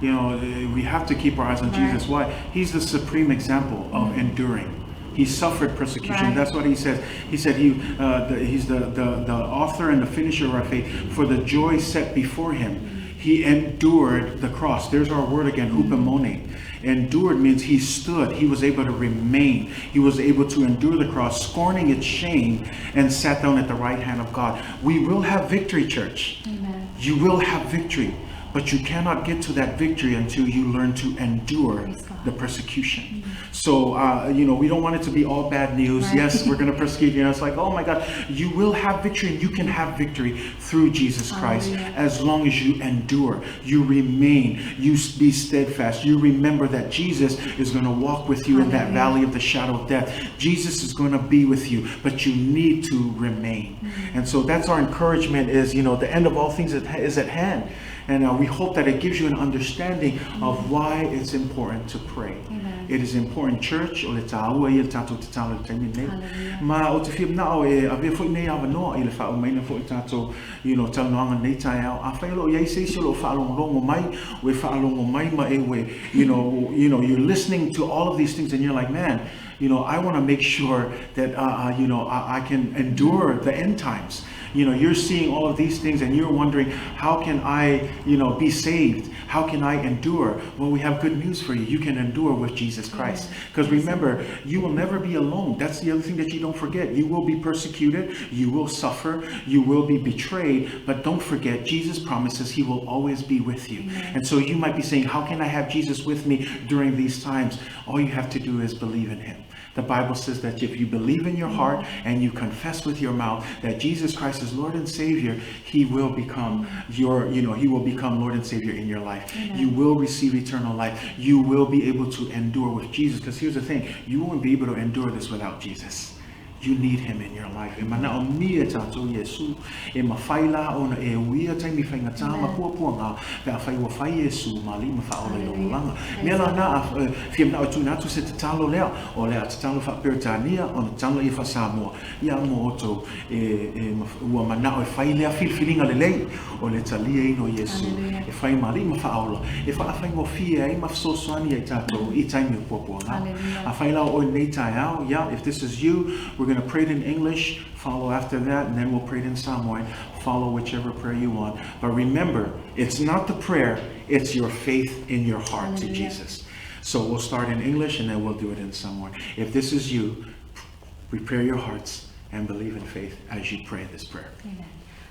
We have to keep our eyes on Jesus. Why? He's the supreme example of enduring. He suffered persecution. Right. That's what he says. He said he's the author and the finisher of our faith. For the joy set before him, he endured the cross. There's our word again, hupomone. Endured means he stood. He was able to remain. He was able to endure the cross, scorning its shame, and sat down at the right hand of God. We will have victory, church. Amen. You will have victory. But you cannot get to that victory until you learn to endure the persecution. So, we don't want it to be all bad news. Right. Yes, we're going to persecute you. It's like, oh my God, you will have victory, and you can have victory through Jesus Christ as long as you endure, you remain, you be steadfast. You remember that Jesus is going to walk with you in that valley of the shadow of death. Jesus is going to be with you, but you need to remain. And so that's our encouragement is, the end of all things is at hand. And we hope that it gives you an understanding of why it's important to pray. Amen. It is important, church. Ma o te whia na o e a vea fo nei awa noa i le wha o maina fo i tātou, tau noanga nei tai au. A whai lo iei seisi lo whaalongo mai, we whaalongo mai ma e we, you're listening to all of these things and you're like, man, I want to make sure that, I can endure the end times. You're seeing all of these things and you're wondering, how can I, be saved? How can I endure? Well, we have good news for you. You can endure with Jesus Christ. Because remember, you will never be alone. That's the other thing that you don't forget. You will be persecuted. You will suffer. You will be betrayed. But don't forget, Jesus promises he will always be with you. And so you might be saying, how can I have Jesus with me during these times? All you have to do is believe in him. The Bible says that if you believe in your heart and you confess with your mouth that Jesus Christ is Lord and Savior, he will become he will become Lord and Savior in your life. Amen. You will receive eternal life. You will be able to endure with Jesus. Because here's the thing, you won't be able to endure this without Jesus. You need him in your life. E mana o mia tātou Yesu. E mawhaila ona e uia taimi whainga tāma puapuanga. Pe a whai wa whai Yesu ma li ma whaola i longo langa. Mea la na whiam na o tu natu se te talo lea. O lea te talo wha Peritania o na talo i wha Samoa. Ia mo oto ua mana o e whai lea whilwhilinga le lei. O le talia ino Yesu. E whai ma li ma whaola. E wha a whai mo fia e ma whasoswani ai tātou i taimi o puapuanga. A whaila o nei tai au. Yeah, if this is you, we're going to pray it in English, follow after that, and then we'll pray it in Samoan. Follow whichever prayer you want. But remember, it's not the prayer, it's your faith in your heart to Jesus. So we'll start in English and then we'll do it in Samoan. If this is you, prepare your hearts and believe in faith as you pray this prayer. Amen.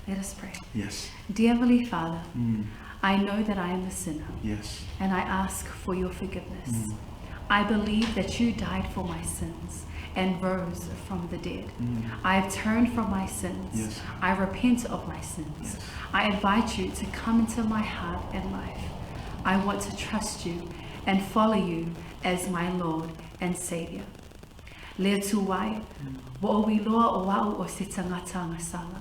Let us pray. Yes. Dear Heavenly Father, I know that I am a sinner. Yes. And I ask for your forgiveness. I believe that you died for my sins and rose from the dead. I have turned from my sins. Yes. I repent of my sins. Yes. I invite you to come into my heart and life. I want to trust you and follow you as my Lord and Savior. Lea tu wai, wa o wiloa o wau o se tangata ngasala.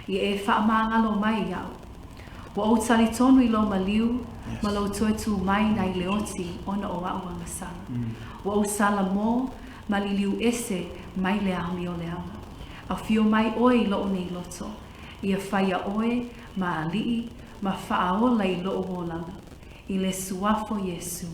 I e whaamangalo mai iau. Wa o tali tonu I lo maliu, ma lo tu mai nai leoti ona o wau ngasala. Wa o sala mo, maliliu ese mai le ahmi o le anga. A fio mai oe lo o nei loto. Ia whaia oe, ma alii, ma whaaola I lo o wolanga. I le suafo Yesu.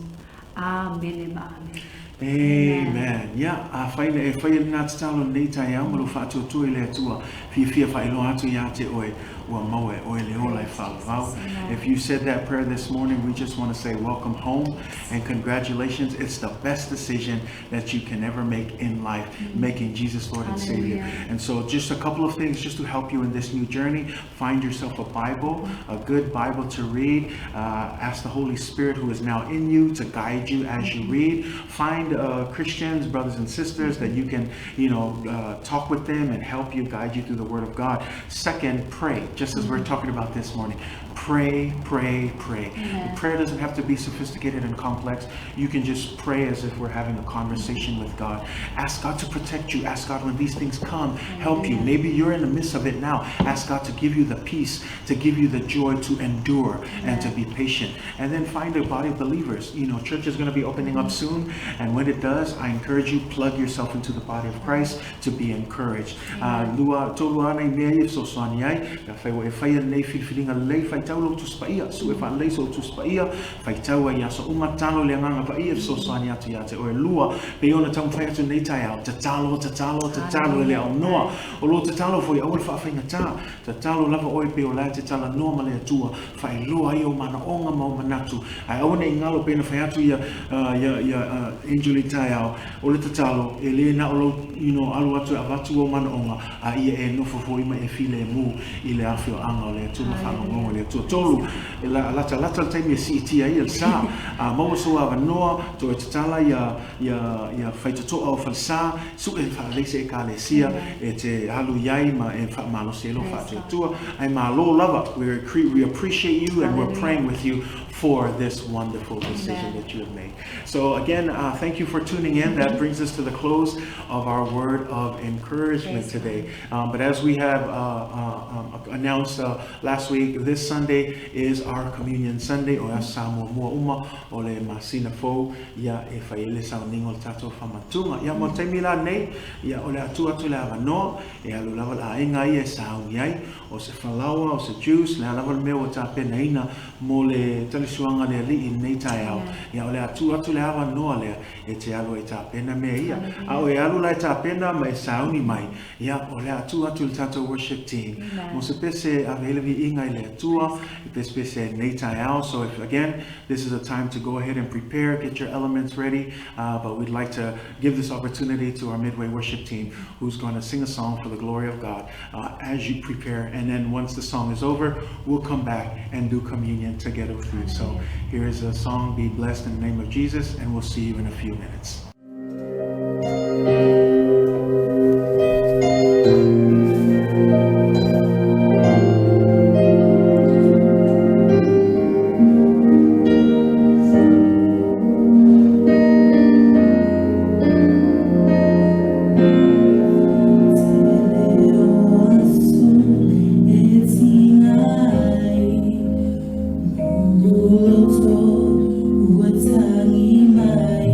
Amen. Amen. Amen. Yeah, a whaina e whaia nā te talo nei tai au, malu whātua tui le atua, fia whailo atu ia te oe, ua maue oe le ola I whaavau. If you said that prayer this morning, we just want to say welcome home and congratulations. It's the best decision that you can ever make in life, making Jesus Lord and Savior. And so just a couple of things just to help you in this new journey. Find yourself a Bible, a good Bible to read. Ask the Holy Spirit who is now in you to guide you as you read. Find Christians, brothers and sisters that you can, talk with them and help you, guide you through the Word of God. Second, pray. Just as we're talking about this morning, pray. Prayer doesn't have to be sophisticated and complex. You can just pray as if we're having a conversation with God. Ask God to protect you. Ask God when these things come, help you. Maybe you're in the midst of it now. Ask God to give you the peace, to give you the joy to endure and to be patient. And then find a body of believers. Church is going to be opening up soon. And when it does, I encourage you, plug yourself into the body of Christ to be encouraged. Lua tolu ana I mea I so soani ai, ka whaiwa e whaia nei whiwhiringa lei whai tau lo tus paia su e fa lei so tus paia fai tau ia so uma talo le nganga paia so sani atu ia te o lua pe ona tau fai atu nei tai au te talo le au noa o lo te talo foi au fa fa ngata te talo lava o pe o la te tala noa ma le atua fai lua i o mana onga ma manatu ai au nei ngalo pe na fai atu ia angel tai au o le te talo e le na o lo alu atu avatu o mana onga a ia e no fo foi ma e file mu i le afio anga le tu ma fa no le tu tolu la lata tai me si ti ai el sa a mo so ava no to te tala ia fai to o fa sa su e fa le se ka le sia e te halu yai ma e fa malo se lo fa tu ai ma lo lava we appreciate you and we're praying with you for this wonderful decision that you have made. So again, thank you for tuning in. That brings us to the close of our word of encouragement today. But as we have announced last week, this Sunday is our Communion Sunday. O Samoa mua uma o le masina fo ia e faile sa ningo tato famatunga. Ia mo te mila nei ia o le atu le avano e alu lava la inga ia sa uiai o se falawa o se juice le lava le meo ta penaina mo le suanga le li nei tai au ia ole atu le ava no le e te alu e ta pena me ia au e alu la ta pena mai sauni mai ia ole atu le tato worship team mo se pese avelevi inga le atua pese nei tai au. So if again this is a time to go ahead and prepare, get your elements ready, but we'd like to give this opportunity to our Midway worship team who's going to sing a song for the glory of God as you prepare, and then once the song is over we'll come back and do communion together with you. So here is a song, Be Blessed in the Name of Jesus, and we'll see you in a few minutes. Tangi mai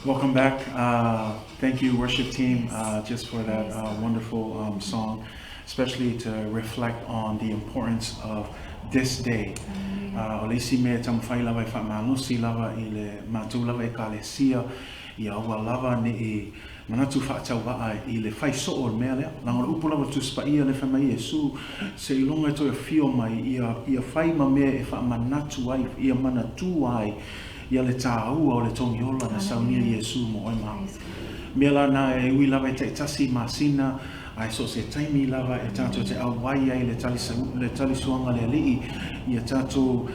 Welcome back. Thank you, worship team, just for that wonderful song, especially to reflect on the importance of this day. Olesi me tamfai lava fa manusi lava ile matu lava ekalesia ia wa lava ne e manatu fa tauwa ile fai so o mele la ngora upu lava tu spa ia le fa mai Yesu se ilonga to fio mai ia fai ma me e fa manatu ai ia manatu ai ia le tāua o le tongiola na saunia Yesu mo oi mau. Mela na e ui lava e te tasi masina, ai so se taimi lava e tātou te awai ai le tali suanga le alii, ia tātou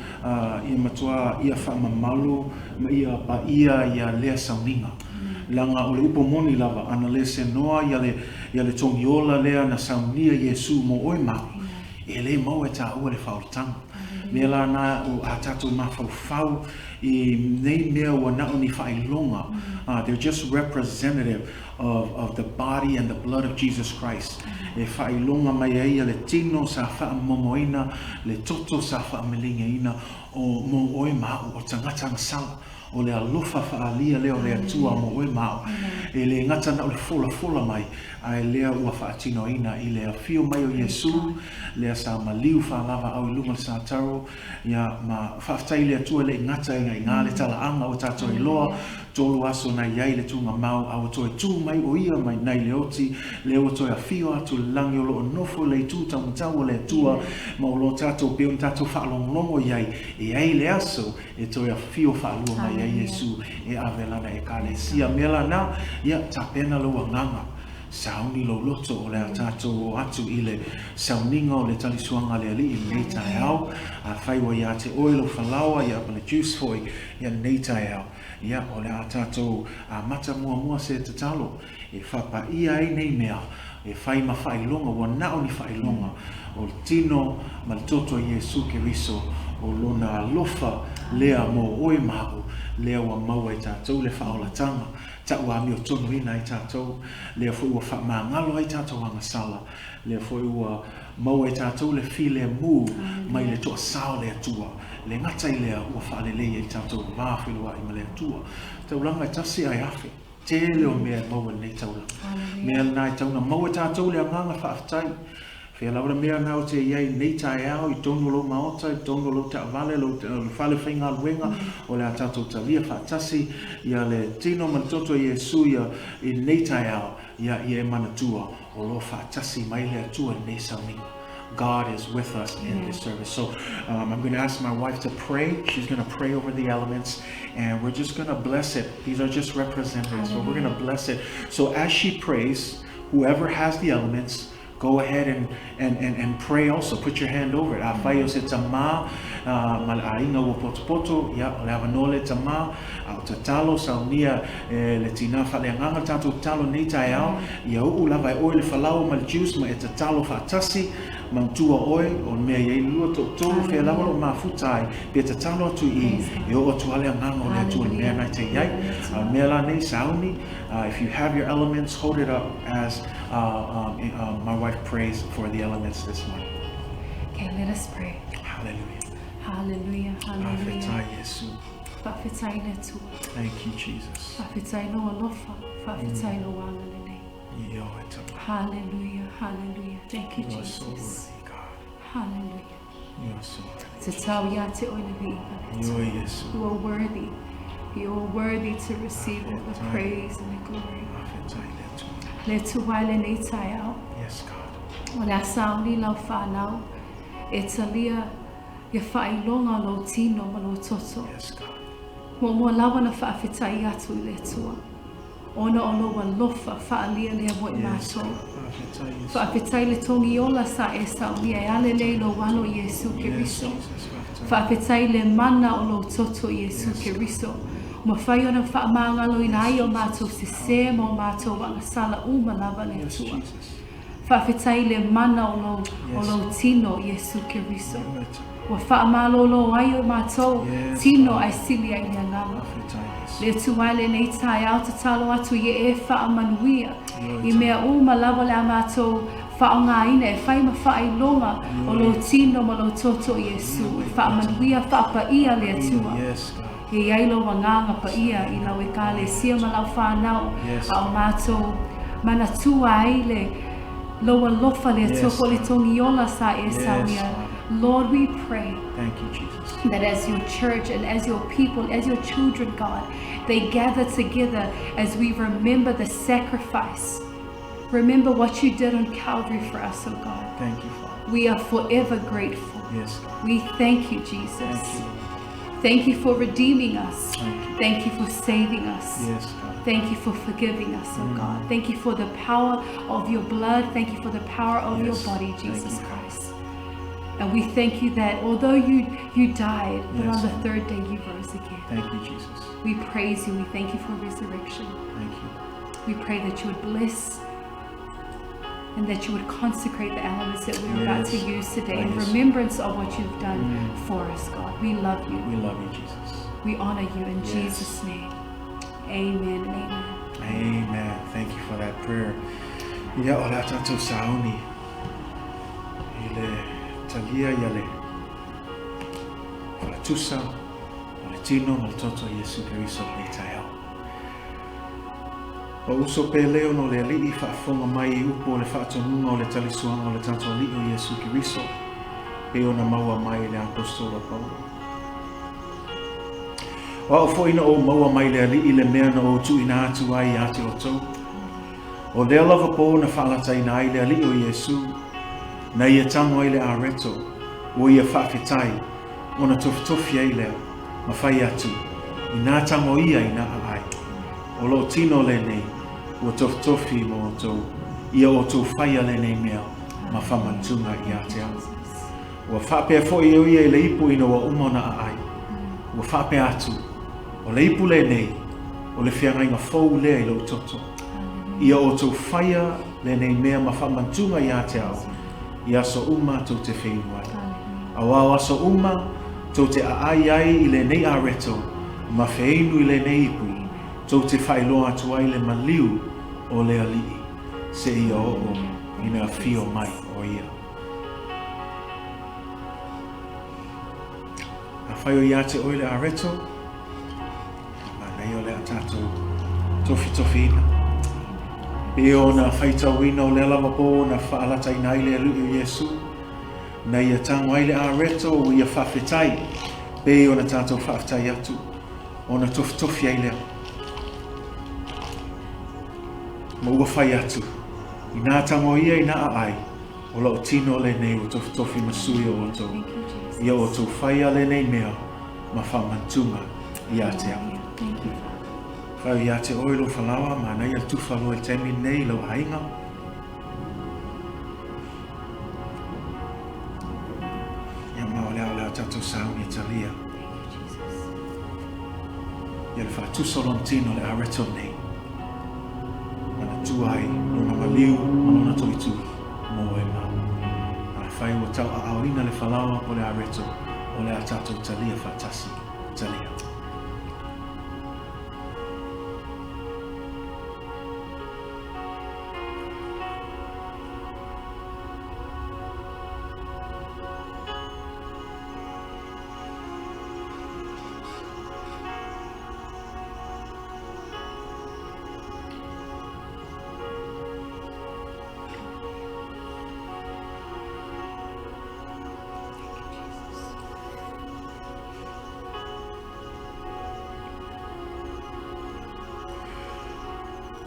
ia matua ia whaamamalu, ma ia pa ia lea sauninga. Langa o le upomoni lava, ana le se noa ia le tongiola lea na saunia Yesu mo oi mau. E le mau e tāua le whaoritanga. Mela na o a tātou mawhau I nei mea wa naʻoni whailonga. They're just representative of the body and the blood of Jesus Christ. E whailonga mai ai le tino sa whaamomoina, le toto sa whaamilingaina o mo oi mau o tangata masala. O le alofa whaalia leo le atua mo oi mau. E le ngata na o le fola mai, ai lea ua whaatino ina I le awhio mai o Yesu, lea sa maliu whaalava au ilunga sa taro, ia ma whaatai le atua le ngata inga ngā le talaanga o tātou I loa, tolu aso na iai le tunga mau, au toi tū mai o ia mai nei le oti, leo toi a whio atu langi o lo nofo le tū taumutau le atua, ma o lo tātou peo tātou whaalonglongo iai, e ai le aso, e toi a whio whaalua mai ai Yesu, e avelana e kale sia mela na, ia tapena lo nganga. Sauni lo loto o le tātou o atu I le sauninga o le talisuanga le ali I nei tai au, a whaiwa ia te oilo whalawa, ia pa le juice foi, ia nei tai au. Ia o le tātou a mata mua se te talo, e whapa ia ai nei mea, e whai ma whailonga, wa nao ni whailonga, o tino ma le toto Yesu Keriso, o lona alofa lea mo oi mahu, lea wa maua I tātou le whaolatanga, ta ua mi o tono ina I tātou, lea fo ua whamangalo I tātou anga sala, lea fo ua maua I tātou le file mu, mai le toa sao le atua, le ngata I lea ua whaalelea I tātou mawhilua I ma le atua, tau langa I tasi ai afe, te leo mea maua nei tau langa, mea nai tau na maua tātou le anganga whaafitai, Fea laura mea nao te iai nei tae au I tono lo maota, I tono lo ta vale, lo whale whainga luenga, o le a tātou ta lia whaatasi, ia le tino man toto Yesu ia I nei tae au, ia I e manatua, o lo whaatasi mai le atua nei sauninga. God is with us in this service. So I'm going to ask my wife to pray. She's going to pray over the elements and we're just going to bless it. These are just representatives, so we're going to bless it. So as she prays, whoever has the elements, go ahead and pray also. Put your hand over it. Afayo se tama, malainga wo poto, ya le avanole tama, au tatalo saunia le tina fale nganga tatu talo nei tai au, ya u lava o le falau mal juice ma tatalo fatasi, mantua oi o mea ye lua to fe lava lo mafutai, pe tatalo tu I yo o tu ale nganga le tu mea nai te yai, mea la nei sauni. If you have your elements, hold it up as my wife prays for the elements this morning. Okay, let us pray. Hallelujah. Hallelujah. Hallelujah. Yesu. Whawhitai le tua. Thank you, Jesus. Whawhitai no alofa. Whawhitai no wanga le nei. Hallelujah, hallelujah. Thank you, You are so Jesus. worthy, God. Hallelujah. You are so worthy. Te tau ia te oile vi. You are yes. You are worthy. You are worthy to receive all the praise and the glory. Le tua le nei tai au. Yes, God. O le asauni lau whanau. E talia ia whailonga lo tino ma lo toto. Yes, God. Mua lawa na whaawhitai atu I le tua. Ona o loa lofa whaalia lea mo I mātou. Whaawhitai le tongi ola sa e sauni e ale le lo walo Yesu Keriso. Whaawhitai le mana o lo toto Yesu Keriso. Ma whai ona whaamangalo I nai o mātou se se mo mātou wanga sala uma lava le tua. Whaawhitai le mana o lo tino Yesu Keriso. Wa whaamalolo ai o mātou tino ai sili ai mea ngama. Le tuai le nei tai au te talo atu I e whaamanuia. I mea uma lava le a mātou whaonga ina e whai ma whailonga o lo tino ma lo toto Yesu. E whaamanuia whaapaia le atua. E ailo wanganga pa ia I lau e ka le sia ma lau whanau. A o mātou mana tua ai le loa lofa le atua ko le tongi ola sa e saunia. Lord, we pray Thank you, Jesus. that as your church and as your people, as your children, God, they gather together as we remember the sacrifice. Remember what you did on Calvary for us, oh God. Thank you, Father. We are forever grateful. Yes, God. We thank you, Jesus. Thank you. Thank you for redeeming us. Thank you. Thank you for saving us. Yes, God. Thank you for forgiving us, oh God. Thank you for the power of your blood. Thank you for the power of your body, Jesus Christ. And we thank you that although you died, but on the third day you rose again. Thank you, Jesus. We praise you. We thank you for resurrection. Thank you. We pray that you would bless and that you would consecrate the elements that we're about to use today in remembrance of what you've done for us, God. We love you. We love you, Jesus. We honor you in Jesus' name. Amen and amen. Amen. Thank you for that prayer. Ya ola tatou sauni. Ile talia yale. Ola tusa. Ola tino mal toto Yesu Keriso le tayo. O uso peleo no le alii whaafonga mai I upo o le whaatonunga o le talisuanga o le tato alii o Yesu Keriso. E ona maua mai le apostola Paulo. Wa o fo ina o maua mai le alii le mea na o tu ina atu ai ate o tau. O le lava po na whaalata ina ai le alii o Yesu. Na ia tango ai le areto. O ia whaafetai. O na tofi ai lea. Ma whai atu. Ina tango ia ina ai. O lo tino le nei. O tofi mo o tau. Ia o tau whaia le nei mea. Ma whamantunga I ate au. O whaapea fo I o ia le ipu ina wa umona ai. O whaapea atu. O le ipu le nei. O le whiangainga fau lea I lo toto. Ia o tau whaia le nei mea ma whamantunga I ate au. Ia so uma tau te whenua. A wao so uma tau te aai ai I le nei areto. Ma wheinu I le nei ipu. Tau te whailoa atu ai le maliu o le alii. Se ia o ina fio mai o ia. A whai o ia te oile areto. Ma nei o le atato tofi ina. Pe o na whaitau ina o le alawa po na whaalata ina ai le alui o Yesu. Na ia tango ai le areto o ia whawhetai. Pe o na tātou whawhetai atu. O na tofi ai lea. Ma ua whai atu. I nā tango ia I nā ai. O lau tino le nei o tofi masui o tau. Ia o tau whaia le nei mea. Ma whamantunga I a te au. Whai I a te oilo whalawa ma nei al tufalo e temi nei lau hainga. Ia mao leo tatou sauni e talia. Ia le whātusolon tino le areto nei. Tuai, lona maliu, malona toitu, mo e mau. A whai o tau a aorina le whalawa o le areto, o le a tātou talia whatasi, talia.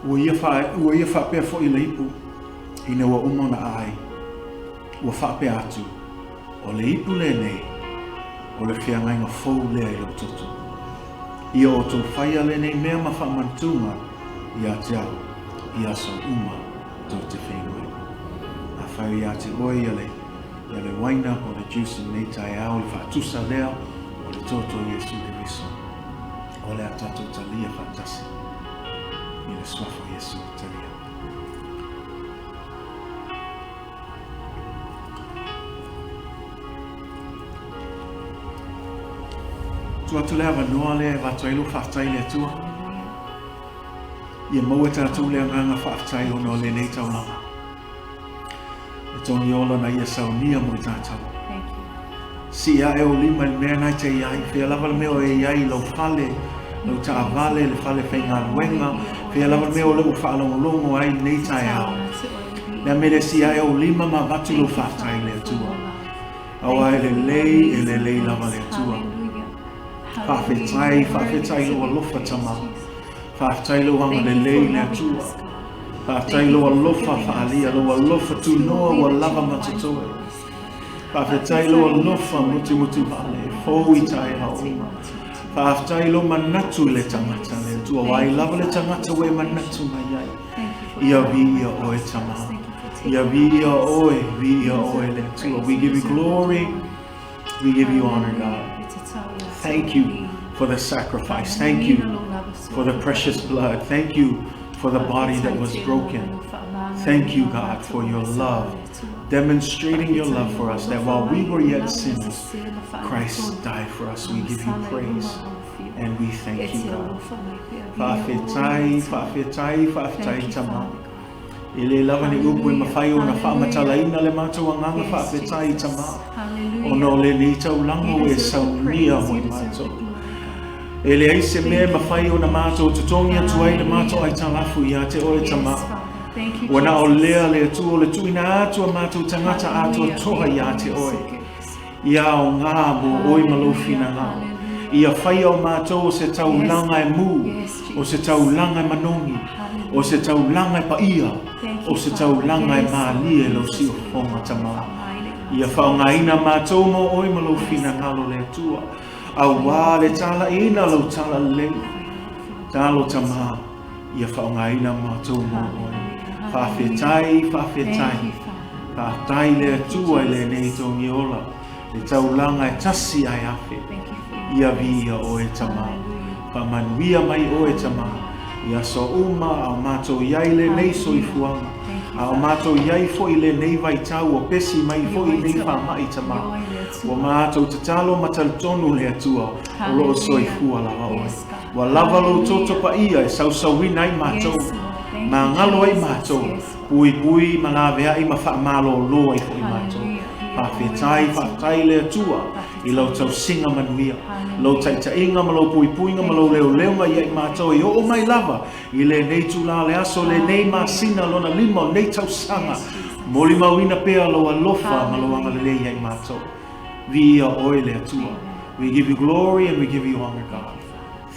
ua ia whapea fo i le ipu, ina ua umona ai, ua whapea atu, o le ipu le nei, o le whiangai ngā fau lea i o tutu. Ia o tō whaia le nei mea ma whamantunga, ia te au, ia so uma tō te whenua. A whai ia te oi ia le waina o le juice nei tai au, le whaatusa lea, o le tōtō Yesu le riso. O le atato talia whaatasi, i le swafo Yesu talia. Tua tu lea wanoa lea e watuailu whaatai lea tua. Ia maua tātou lea nganga whaatai ono le nei taulanga. E tōni ola na ia saunia mo i tātou. Si ia e o lima i mea nai te iai, whia lava le meo e iai lau whale, lau ta avale, le whale whainga ruenga, whia lava le meo lau whaalongolongo ai nei tai au. Nea mele si ia e o lima ma watu lau whaatai lea tua. Awa e le lei lava lea tua. Whawhetai loa lofa tama. Whawhetai loa anga le lei lea tua. Whawhetai loa lofa whaalia, loa lofa tu noa wa lava matatoe. Whawhetai loa lofa muti vale, fōu i tai hauma. Whawhetai loa manatu le tangata le tua, wai lava le tangata we manatu mai ai. Ia vi ia oe tama. Ia vi ia oe le tua. We give you glory, we give you honor, God. Thank you for the sacrifice. Thank you for the precious blood. Thank you for the body that was broken. Thank you, God, for your love, demonstrating your love for us, that while we were yet sinners, Christ died for us. We give you praise and we thank you, God. Whawhetai tama. Ele lava ni upu e mawhai o na whaamatalaina le mātou anganga whawhetai tama. O no le ni taulango e saunia mo i mātou. Ele aise mea mawhai o na mātou tutongi atu ai le mātou ai talafu i a te oe tama. Wana o lea le atu o le tuina atu a mātou tangata atu a toha i a te oe. Ia o ngā mo oi malofina ngā. Ia whai o mātou o se taulanga e mū, o se taulanga e manongi, o se taulanga e paia, o se taulanga e mālie lo si o whonga tama. Ia whaongaina mātou mo oi malofina ngalo le atua. Au wā le tala ina lo tala leu. Talo tama. Ia whaongaina mātou mo oi. Whawhetai. Whawhetai le atua i le nei tongi ola. Le taulanga e tasi ai afe. Ia vi ia oe tama. Whamanuia mai oe tama. Ia so uma a mātou iai le nei soifuanga. A mātou iai fo i le nei vai tau o pesi mai fo i nei whamai tama. Wa mātou te talo mataltonu le atua o loo soifua lava oe. Wa lava lo toto pa ia e sausawina i mātou. Ma ngalo ai mātou. Pui ma lawe ai ma whaamalo loa i fo i mātou. Whawhetai le atua i lau tau singa manuia. Lau taitainga ma lau puipuinga ma lau leo mai ai mātou i o mai lava. I le nei tula le aso le nei masina lona lima o nei tau sanga. Moli mauina pea lau alofa ma lau anga le lei ai mātou. Vi oe le atua. We give you glory and we give you honor, God.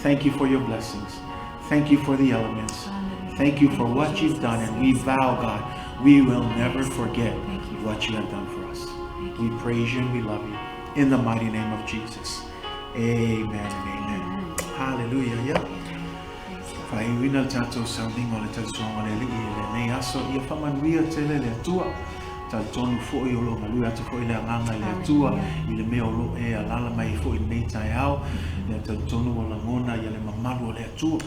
Thank you for your blessings. Thank you for the elements. Thank you for what you've done, and we vow, God, we will never forget what you have done for us. We praise you and we love you. In the mighty name of Jesus. Amen and amen. Hallelujah. Yeah. Fai wina tato sounding on the telson le nei aso ia whamanuia tele le atua. Tal tonu fo i olo malui atu fo i le anganga le atua i le mea olo e alala mai fo i nei tai au. Le tal tonu o langona i le mamalu o le atua.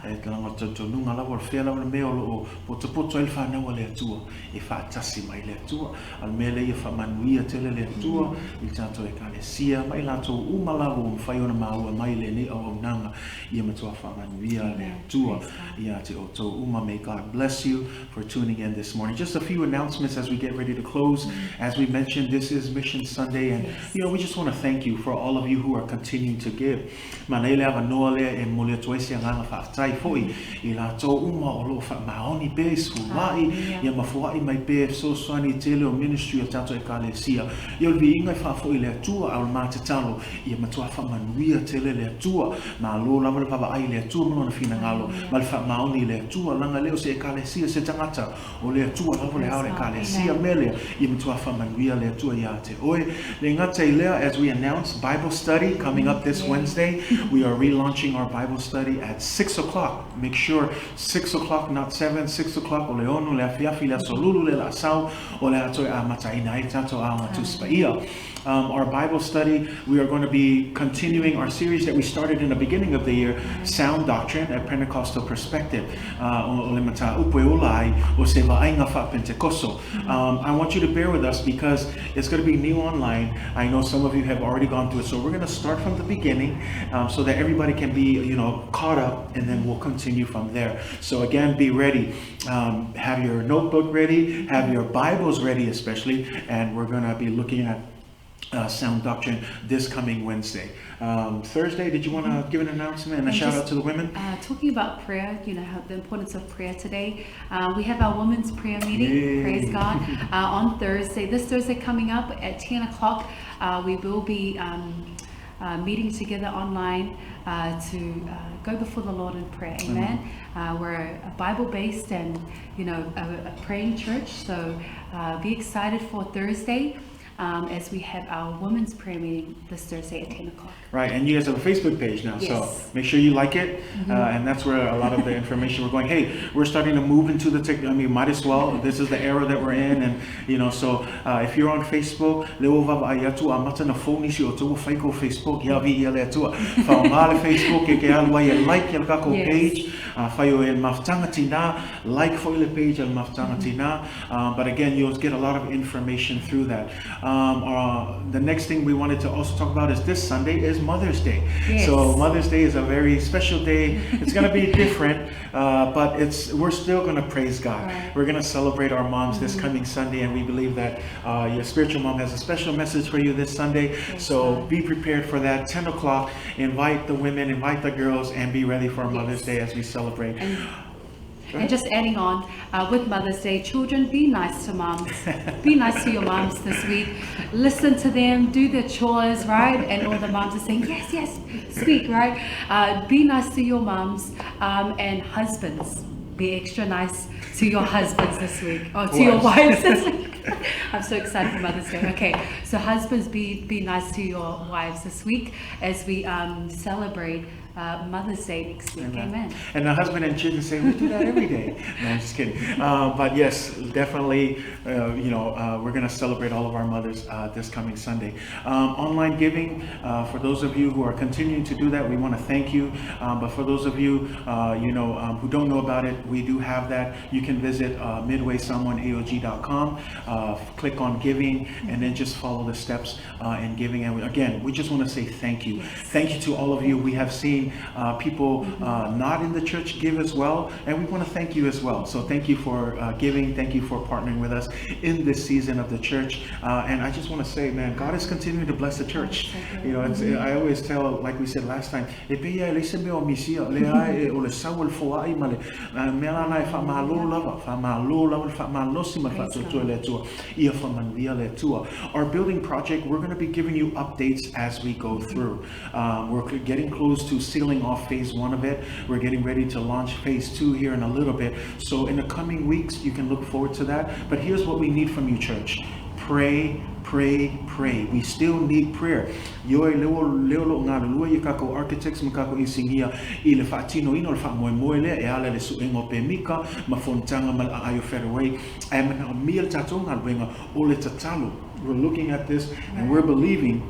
E kalanga tal tonu ngala wa fea la le mea olo o poto il whanau le atua. E whaatasi mai le atua. Al mea le ia whamanuia tele le atua. I tato e kalesia mai lato umalawo mwhai ona maua mai le nei au nanga. Ia matua whamanuia le atua. Ia te o tō uma. May God bless you for tuning in this morning. Just a few announcements as we get ready ready to close. As we mentioned, this is Mission Sunday, and we just want to thank you for all of you who are continuing to give. Manele ava noa lea e mole toesi anganga whaatai foi I la tō uma o lo wha maoni base huai ia mafuai mai pe so swani tele o ministry o tato e kalesia ia vi inga wha foi le tua au mate talo ia matua wha manuia tele le tua ma lo lava le papa ai le tua malona fina ngalo ma le wha maoni le tua langa leo se e kalesia se tangata o le tua lava le haore kalesia mele ia matua wha manuia le tua ia te oe le ngata I lea as we announce Bible study coming up this Wednesday. We are relaunching our Bible study at 6 o'clock. Make sure 6 o'clock, not 7, 6 o'clock. O le onu, le afiafi, le solulu, le la sau, o le atoe a mataina I tato a matuspaia. Our Bible study, we are going to be continuing our series that we started in the beginning of the year, Sound Doctrine, a Pentecostal Perspective. I want you to bear with us because it's going to be new online. I know some of you have already gone through it, so we're going to start from the beginning so that everybody can be, caught up, and then we'll continue from there. So again, be ready. Have your notebook ready, have your Bibles ready especially, and we're going to be looking at Sound Doctrine this coming Wednesday. Thursday, did you want to give an announcement and a shout out to the women? Talking about prayer, how the importance of prayer today. We have our women's prayer meeting, praise God, on Thursday. This Thursday coming up at 10 o'clock, we will be meeting together online to go before the Lord in prayer. Amen. We're a Bible-based and, a praying church. So be excited for Thursday. As we have our women's prayer meeting this Thursday at 10 o'clock. Right, and you guys have a Facebook page now, so make sure you like it, and that's where a lot of the information we're going. Hey, we're starting to move into the tech. Might as well. This is the era that we're in, and so if you're on Facebook, Facebook, page. Like for the page but again, you'll get a lot of information through that. The next thing we wanted to also talk about is this Sunday is Mother's Day. Yes. So Mother's Day is a very special day. It's going to be different, but we're still going to praise God. Right. We're going to celebrate our moms this coming Sunday, and we believe that your spiritual mom has a special message for you this Sunday. So be prepared for that. 10 o'clock, invite the women, invite the girls, and be ready for Mother's Day as we celebrate. And just adding on, with Mother's Day, children, be nice to moms. Be nice to your moms this week. Listen to them, do their chores, right? And all the moms are saying, yes, yes, speak, right? Be nice to your moms. And husbands, be extra nice to your husbands this week. Or to your wives this week. I'm so excited for Mother's Day. Okay, so husbands, be nice to your wives this week as we celebrate Mother's Day next week. Amen. And the husband and children say, we do that every day. No, I'm just kidding. But yes, definitely, we're going to celebrate all of our mothers this coming Sunday. Online giving, for those of you who are continuing to do that, we want to thank you. But for those of you, who don't know about it, we do have that. You can visit midwaysomeoneaog.com, click on giving, and then just follow the steps in giving. And again, we just want to say thank you. Thank you to all of you. We have seen people not in the church give as well, and we want to thank you as well. So thank you for giving. Thank you for partnering with us in this season of the church. And I just want to say, man, God is continuing to bless the church. I always tell, like we said last time, our building project, we're going to be giving you updates as we go through. We're getting close to sealing off phase 1 of it. We're getting ready to launch phase 2 here in a little bit. So in the coming weeks, you can look forward to that. But here's what we need from you, church. Pray, pray, pray. We still need prayer. Architects makako isingia ile fatino ino fa moile e ala le suengo pemika mafontanga mal ayo fairway am mil tatonga wenga ole tatalo. We're looking at this and we're believing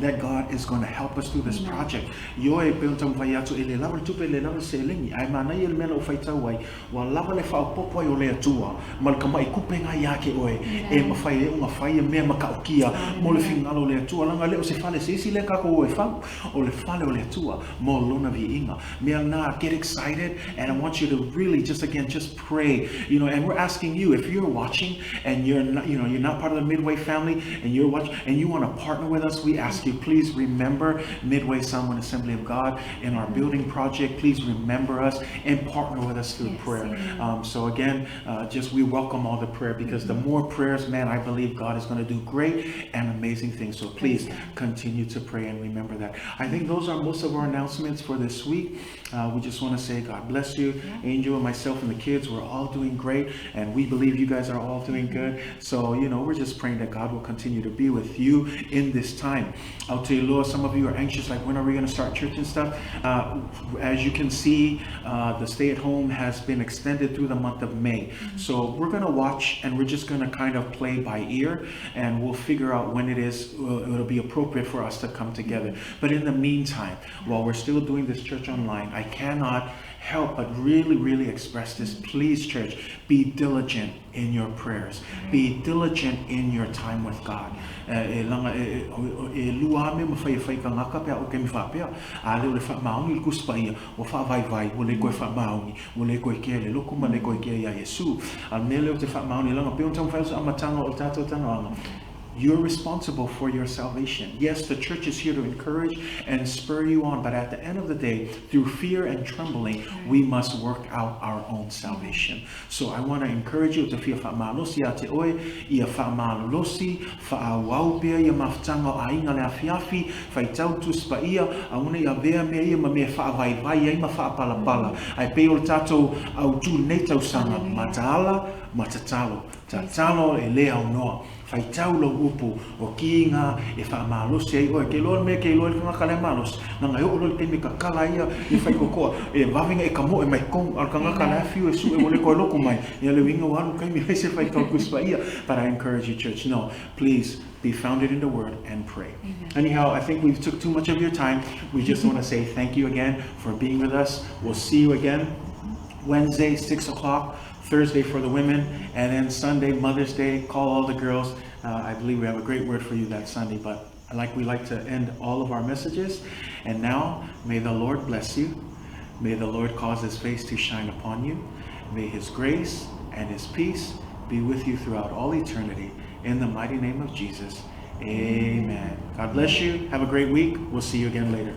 that God is going to help us through this project. Yo e peuntam vai atu ele lava tupe ele lava selingi ai mana ele mena o faita wai wa lava le fa popo yo le atua mal kama ikupenga yake oe e mafai e unga fai me makaukia mo le fingalo le atua langa le o se fale se le kako o e fa o le fale o le atua mo lona vi inga me na get excited, and I want you to really just pray, and we're asking you, if you're watching and you're not part of the Midway family and you're watching and you want to partner with us, we ask you, please remember Midway Someone Assembly of God in our building project. Please remember us and partner with us through prayer. So again, we welcome all the prayer, because the more prayers, man, I believe God is going to do great and amazing things. So please continue to pray and remember that. I think those are most of our announcements for this week. We just want to say God bless you. Angel and myself and the kids, we're all doing great, and we believe you guys are all doing good. So we're just praying that God will continue to be with you in this time. I'll tell you, Lord, some of you are anxious, like when are we going to start church and stuff. As you can see, the stay-at-home has been extended through the month of May. So we're going to watch, and we're just going to kind of play by ear, and we'll figure out when it'll be appropriate for us to come together. But in the meantime, while we're still doing this church online, I cannot help but really express this. Please, church, be diligent in your prayers. Be diligent in your time with God. You're responsible for your salvation. Yes, the church is here to encourage and spur you on, but at the end of the day, through fear and trembling, we must work out our own salvation. So I want to encourage you to feel fa'amalosi ate oe, ia fa'amalosi, fa'awaupe, ia maftanga ainga le afiafi, faitautus pa ia, auna ia vea mea ia ma mea fa'avaivai, ia ma fa'apalapala. Ai peo tato au tu netau sanga, matala, matatalo, tatalo e lea unoa. Fai taulo upu o kinga e fa malos e o ke lo me ke lo ka kale malos na ngai o lo te me ka kala ia e fai ko e vavinga e kamo e mai kon al ka kala fiu e su e ole ko lo mai ia le winga waru kai me se fai ka kuspa ia. But I encourage you, church, no, please be founded in the word and pray. Anyhow, I think we've took too much of your time. We just want to say thank you again for being with us. We'll see you again Wednesday 6 o'clock, Thursday for the women, and then Sunday, Mother's Day, call all the girls. I believe we have a great word for you that Sunday, but we like to end all of our messages. And now, may the Lord bless you. May the Lord cause his face to shine upon you. May his grace and his peace be with you throughout all eternity. In the mighty name of Jesus, amen. God bless you. Have a great week. We'll see you again later.